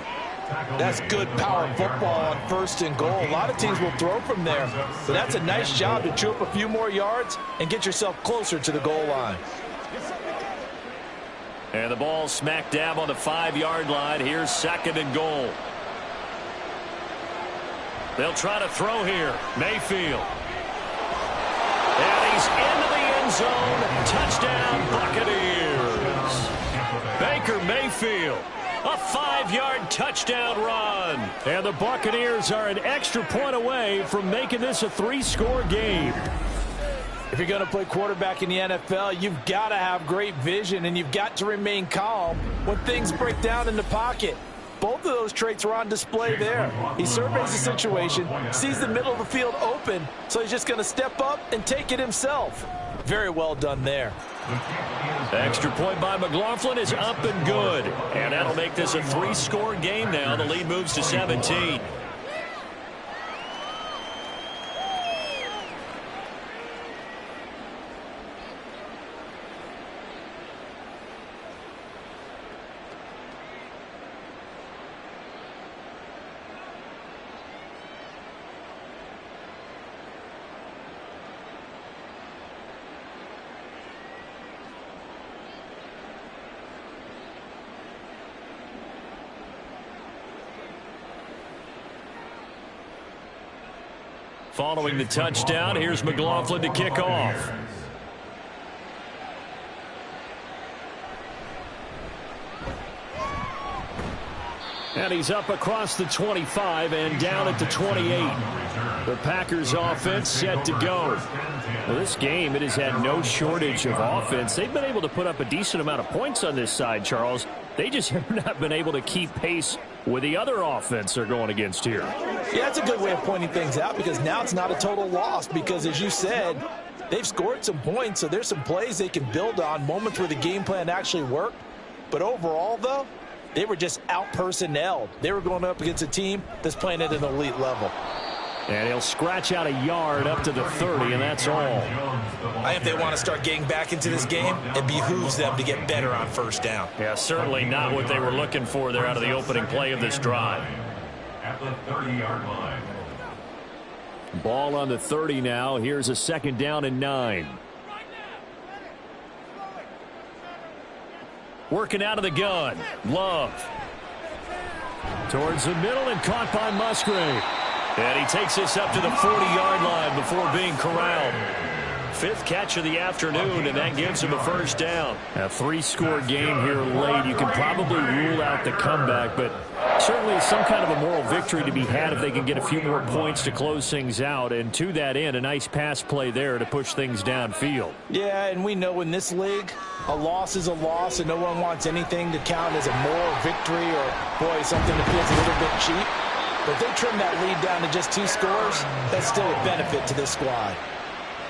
That's good power football on 1st and goal. A lot of teams will throw from there, but that's a nice job to chew up a few more yards and get yourself closer to the goal line. And the ball smack dab on the 5-yard line. Here's 2nd and goal. They'll try to throw here. Mayfield. And he's into the end zone. Touchdown, Buccaneers. Baker Mayfield. A 5-yard touchdown run. And the Buccaneers are an extra point away from making this a 3-score game. If you're going to play quarterback in the NFL, you've got to have great vision, and you've got to remain calm when things break down in the pocket. Both of those traits are on display there. He surveys the situation, sees the middle of the field open, so he's just going to step up and take it himself. Very well done there. Extra point by McLaughlin is up and good. And that'll make this a 3-score game now. The lead moves to 17. Following the touchdown, here's McLaughlin to kick off. And he's up across the 25 and down at the 28. The Packers offense set to go. Well, this game, it has had no shortage of offense. They've been able to put up a decent amount of points on this side, Charles. They just have not been able to keep pace with the other offense they're going against here. Yeah, that's a good way of pointing things out, because now it's not a total loss, because as you said, they've scored some points, so there's some plays they can build on, moments where the game plan actually worked. But overall, though, they were just out-personnelled. They were going up against a team that's playing at an elite level. And he'll scratch out a yard up to the 30, and that's all. I think if they want to start getting back into this game, it behooves them to get better on 1st down. Yeah, certainly not what they were looking for there out of the opening play of this drive. At the 30-yard line. Ball on the 30 now. Here's a 2nd down and 9. Working out of the gun. Love. Towards the middle and caught by Musgrave. And he takes this up to the 40-yard line before being corralled. 5th catch of the afternoon, and that gives him a 1st down. A 3-score game here late. You can probably rule out the comeback, but certainly some kind of a moral victory to be had if they can get a few more points to close things out. And to that end, a nice pass play there to push things downfield. Yeah, and we know in this league, a loss is a loss, and no one wants anything to count as a moral victory or, boy, something that feels a little bit cheap. But if they trim that lead down to just 2 scores, that's still a benefit to this squad.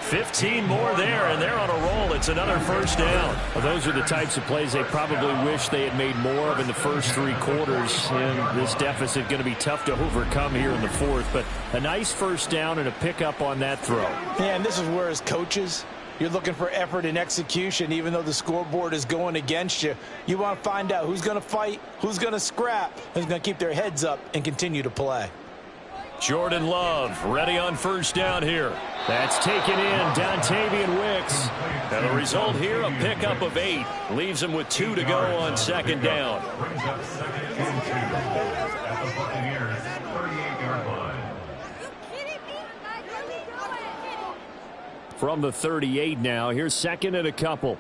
15 more there, and they're on a roll. It's another 1st down. Well, those are the types of plays they probably wish they had made more of in the first 3 quarters. And this deficit going to be tough to overcome here in the 4th. But a nice 1st down and a pickup on that throw. Yeah, and this is where, as coaches, you're looking for effort and execution. Even though the scoreboard is going against you, you want to find out who's going to fight, who's going to scrap, who's going to keep their heads up and continue to play. Jordan Love ready on 1st down here. That's taken in, Dontavian Wicks. And the result here, a pickup of 8. Leaves him with 2 to go on 2nd down. Brings up 2nd and 2 at the Buccaneers 38-yard line. From the 38 now, here's 2nd and a couple.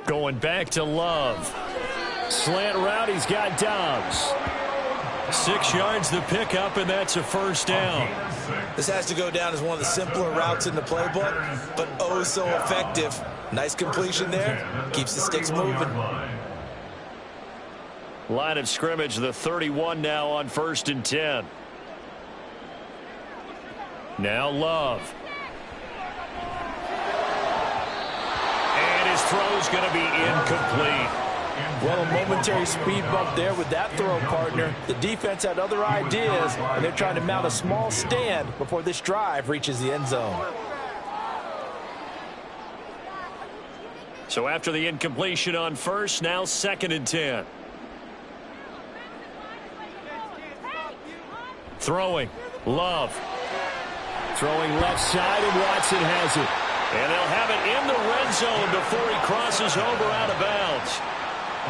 Going back to Love. Slant route, he's got Dobbs. 6 yards the pickup, and that's a 1st down. This has to go down as one of the simpler routes in the playbook, but oh so effective. Nice completion there. Keeps the sticks moving. Line of scrimmage, the 31 now on 1st and 10. Now Love. And his throw's going to be incomplete. Well, a momentary speed bump there with that throw, partner. The defense had other ideas, and they're trying to mount a small stand before this drive reaches the end zone. So after the incompletion on first, now 2nd and 10. Throwing. Love. Throwing left side, and Watson has it. And they'll have it in the red zone before he crosses over out of bounds.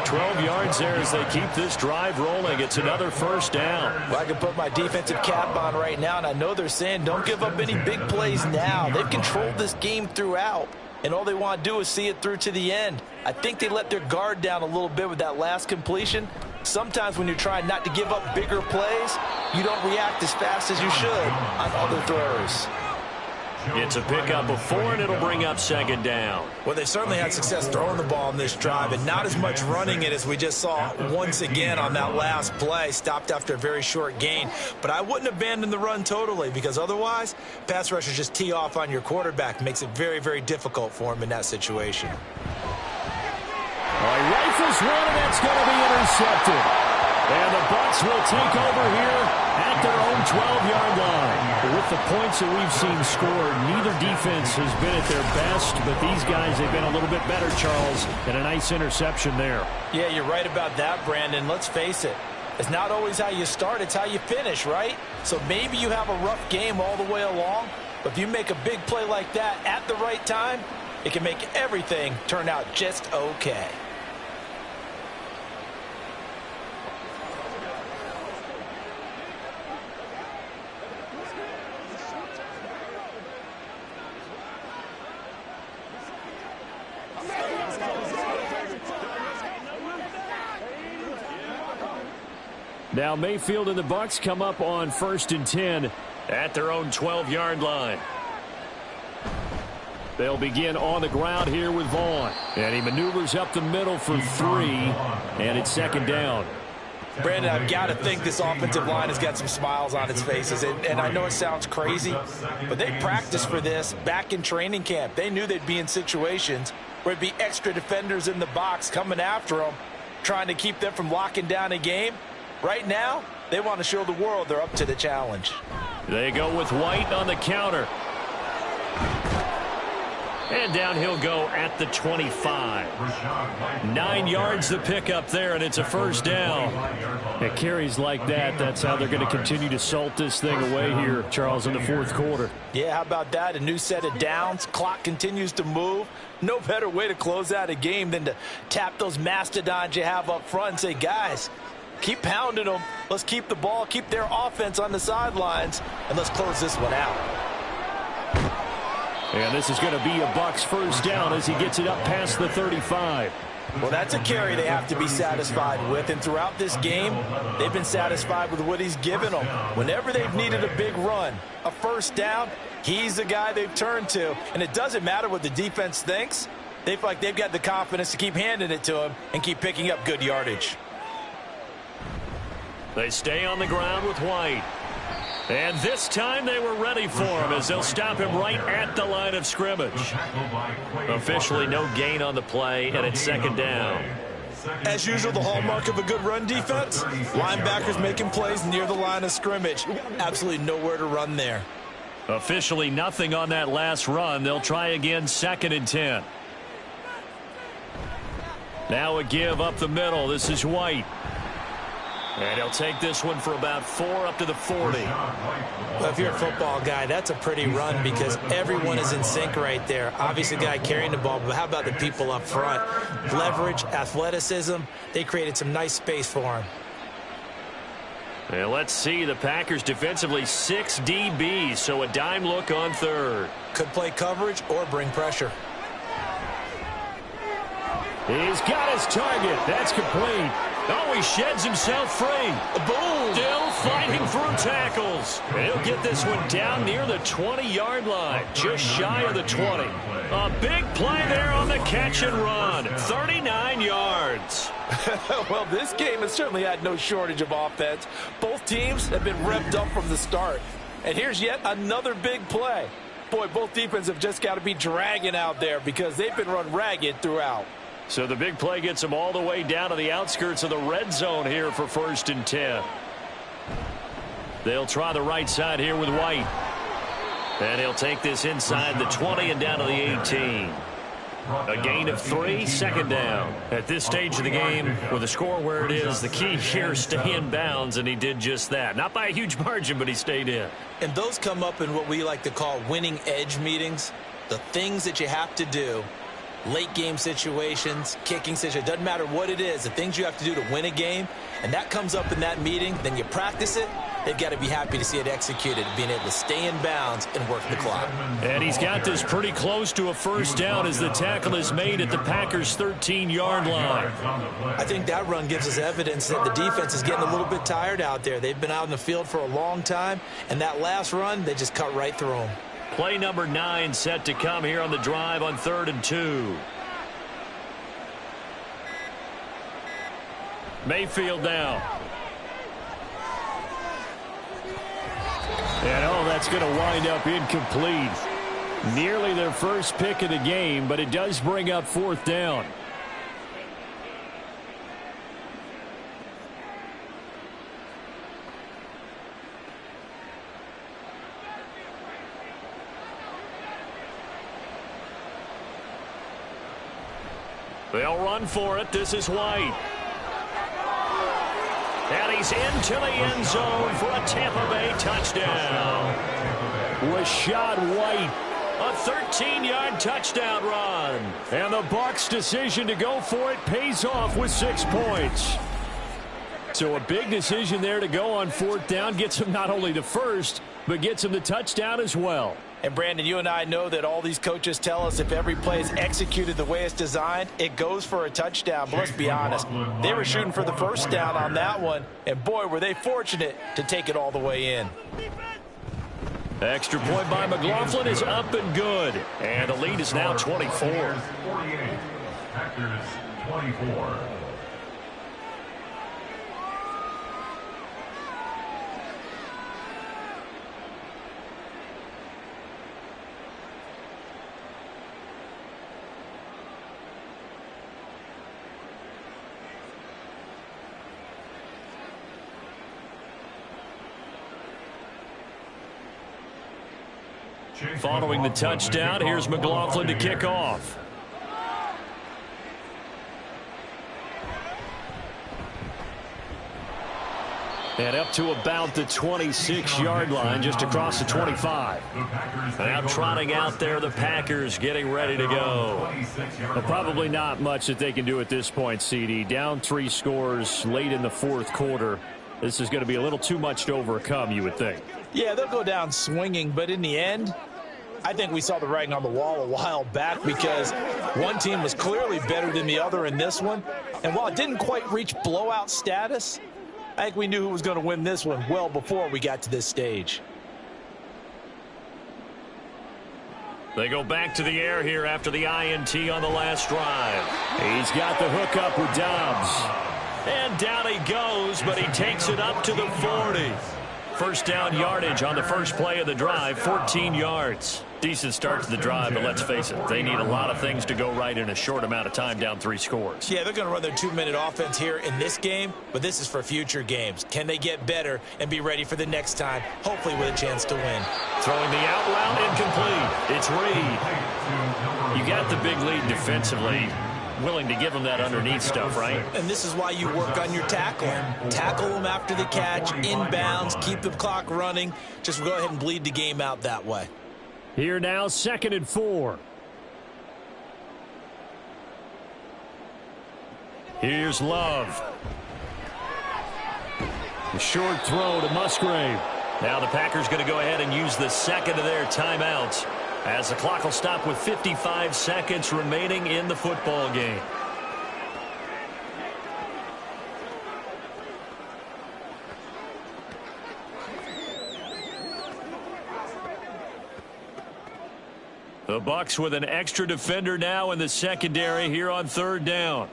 12 yards there as they keep this drive rolling. It's another first down. Well, I can put my defensive cap on right now, and I know they're saying don't give up any big plays now. They've controlled this game throughout, and all they want to do is see it through to the end. I think they let their guard down a little bit with that last completion. Sometimes when you're trying not to give up bigger plays, you don't react as fast as you should on other throws. It's a pickup of 4, and it'll bring up 2nd down. Well, they certainly had success throwing the ball in this drive, and not as much running it as we just saw once again on that last play. Stopped after a very short gain. But I wouldn't abandon the run totally, because otherwise, pass rushers just tee off on your quarterback. Makes it very, very difficult for him in that situation. All right, rifles one, and that's going to be intercepted. And the Bucs will take over here at their own 12-yard line. With the points that we've seen scored, neither defense has been at their best, but these guys have been a little bit better, Charles, and a nice interception there. Yeah, you're right about that, Brandon. Let's face it. It's not always how you start, it's how you finish, right? So maybe you have a rough game all the way along, but if you make a big play like that at the right time, it can make everything turn out just okay. Now Mayfield and the Bucs come up on 1st and 10 at their own 12-yard line. They'll begin on the ground here with Vaughn. And he maneuvers up the middle for 3, and it's 2nd down. Brandon, I've got to think this offensive line has got some smiles on its faces. And I know it sounds crazy, but they practiced for this back in training camp. They knew they'd be in situations where it'd be extra defenders in the box coming after them, trying to keep them from locking down a game. Right now, they want to show the world they're up to the challenge. They go with White on the counter. And down he'll go at the 25. 9 yards the pickup there, and it's a first down. It carries like that. That's how they're going to continue to salt this thing away here, Charles, in the 4th quarter. Yeah, how about that? A new set of downs. Clock continues to move. No better way to close out a game than to tap those mastodons you have up front and say, guys, keep pounding them. Let's keep the ball, keep their offense on the sidelines, and let's close this one out. And this is going to be a Bucs first down as he gets it up past the 35. Well, that's a carry they have to be satisfied with, and throughout this game, they've been satisfied with what he's given them. Whenever they've needed a big run, a first down, he's the guy they've turned to, and it doesn't matter what the defense thinks. They feel like they've got the confidence to keep handing it to him and keep picking up good yardage. They stay on the ground with White. And this time they were ready for him as they'll stop him right at the line of scrimmage. Officially no gain on the play, and it's 2nd down. As usual, the hallmark of a good run defense, linebackers making plays near the line of scrimmage. Absolutely nowhere to run there. Officially nothing on that last run. They'll try again, 2nd and 10. Now a give up the middle. This is White. And he'll take this one for about 4 up to the 40. Well, if you're a football guy, that's a pretty run because everyone is in sync right there. Obviously, the guy carrying the ball, but how about the people up front? Leverage, athleticism, they created some nice space for him. And let's see, the Packers defensively 6 DBs, so a dime look on 3rd. Could play coverage or bring pressure. He's got his target. That's complete. Oh, he sheds himself free. Boom! Still fighting through tackles. He'll get this one down near the 20-yard line, just shy of the 20. A big play there on the catch and run. 39 yards. Well, this game has certainly had no shortage of offense. Both teams have been revved up from the start. And here's yet another big play. Boy, both defenses have just got to be dragging out there because they've been run ragged throughout. So the big play gets him all the way down to the outskirts of the red zone here for 1st and 10. They'll try the right side here with White. And he'll take this inside the 20 and down to the 18. A gain of 3, 2nd down. At this stage of the game, with the score where it is, the key here is stay in bounds, and he did just that. Not by a huge margin, but he stayed in. And those come up in what we like to call winning edge meetings. The things that you have to do, late game situations, kicking situations, doesn't matter what it is, the things you have to do to win a game, and that comes up in that meeting, then you practice it. They've got to be happy to see it executed, being able to stay in bounds and work the clock. And he's got this pretty close to a 1st down as the tackle is made at the Packers' 13-yard line. I think that run gives us evidence that the defense is getting a little bit tired out there. They've been out in the field for a long time, and that last run, they just cut right through them. Play number 9 set to come here on the drive on 3rd and 2. Mayfield now. And, that's going to wind up incomplete. Nearly their first pick of the game, but it does bring up 4th down. They'll run for it. This is White. And he's into the end zone for a Tampa Bay touchdown. Rashad White, a 13-yard touchdown run. And the Bucs' decision to go for it pays off with 6 points. So a big decision there to go on 4th down. Gets him not only the first, but gets him the touchdown as well. And, Brandon, you and I know that all these coaches tell us if every play is executed the way it's designed, it goes for a touchdown. But let's be honest, they were shooting for the 1st down on that one, and, boy, were they fortunate to take it all the way in. Extra point by McLaughlin is up and good. And the lead is now 24. 48, Packers 24. Following the touchdown, here's McLaughlin to kick off. And up to about the 26-yard line, just across the 25. Now trotting out there, the Packers getting ready to go. Well, probably not much that they can do at this point, CD. Down 3 scores late in the 4th quarter. This is going to be a little too much to overcome, you would think. Yeah, they'll go down swinging, but in the end, I think we saw the writing on the wall a while back because one team was clearly better than the other in this one. And while it didn't quite reach blowout status, I think we knew who was going to win this one well before we got to this stage. They go back to the air here after the INT on the last drive. He's got the hook up with Dobbs. And down he goes, but he takes it up to the 40. 1st down yardage on the first play of the drive, 14 yards. Decent start to the drive, but let's face it, they need a lot of things to go right in a short amount of time, down 3 scores. Yeah, they're going to run their 2-minute offense here in this game, but this is for future games. Can they get better and be ready for the next time, hopefully with a chance to win? Throwing the out route incomplete. It's Reed. You got the big lead defensively. Willing to give them that underneath stuff, right? And this is why you work on your tackling. Tackle them after the catch, inbounds, keep the clock running. Just go ahead and bleed the game out that way. Here now, 2nd and 4. Here's Love. The short throw to Musgrave. Now the Packers going to go ahead and use the second of their timeouts, as the clock will stop with 55 seconds remaining in the football game. The Bucs with an extra defender now in the secondary here on 3rd down.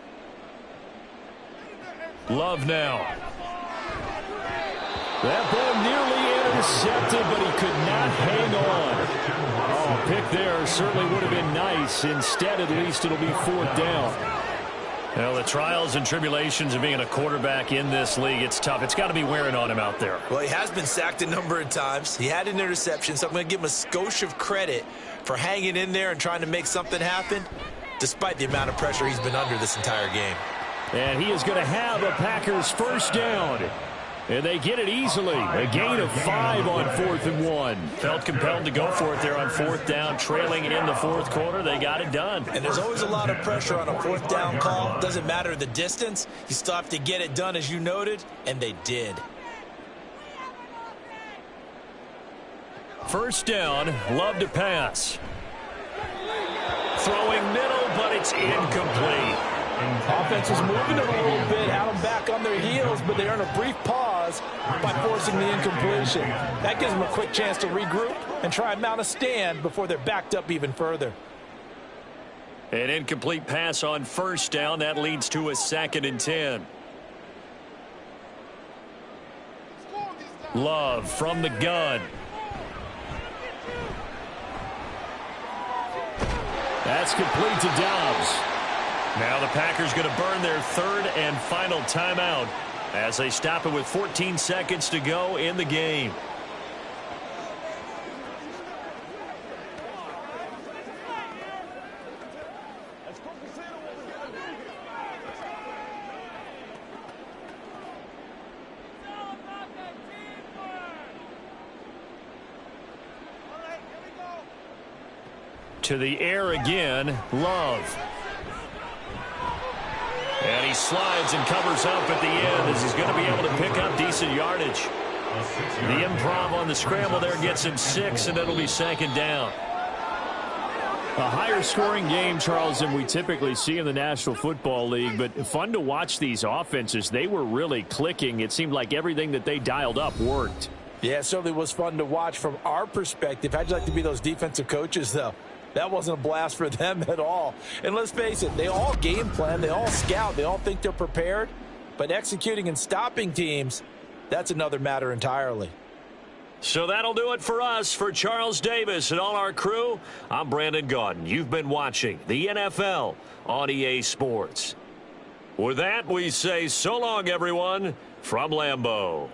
Love now. That ball nearly intercepted, but he could not hang on. Oh, pick there certainly would have been nice. Instead, at least, it'll be 4th down. Well, the trials and tribulations of being a quarterback in this league, it's tough. It's got to be wearing on him out there. Well, he has been sacked a number of times. He had an interception, so I'm going to give him a skosh of credit for hanging in there and trying to make something happen, despite the amount of pressure he's been under this entire game. And he is going to have a Packers first down. And they get it easily. A gain of 5 on 4th and 1. Felt compelled to go for it there on 4th down, trailing in the 4th quarter. They got it done. And there's always a lot of pressure on a 4th down call. Doesn't matter the distance. You still have to get it done, as you noted, and they did. First down, Love to pass. Throwing middle, but it's incomplete. Offense is moving it a little bit, had them back on their heels, but they earn a brief pause by forcing the incompletion. That gives them a quick chance to regroup and try and mount a stand before they're backed up even further. An incomplete pass on first down. That leads to a 2nd and 10. Love from the gun. That's complete to Dobbs. Now the Packers going to burn their 3rd and final timeout as they stop it with 14 seconds to go in the game. To the air again, Love. And he slides and covers up at the end as he's going to be able to pick up decent yardage. The improv on the scramble there gets him 6, and it'll be 2nd down. A higher scoring game, Charles, than we typically see in the National Football League, but fun to watch these offenses. They were really clicking. It seemed like everything that they dialed up worked. Yeah, it certainly was fun to watch from our perspective. How'd you like to be those defensive coaches, though? That wasn't a blast for them at all. And let's face it, they all game plan, they all scout, they all think they're prepared. But executing and stopping teams, that's another matter entirely. So that'll do it for us. For Charles Davis and all our crew, I'm Brandon Gaudin. You've been watching the NFL on EA Sports. With that, we say so long, everyone, from Lambeau.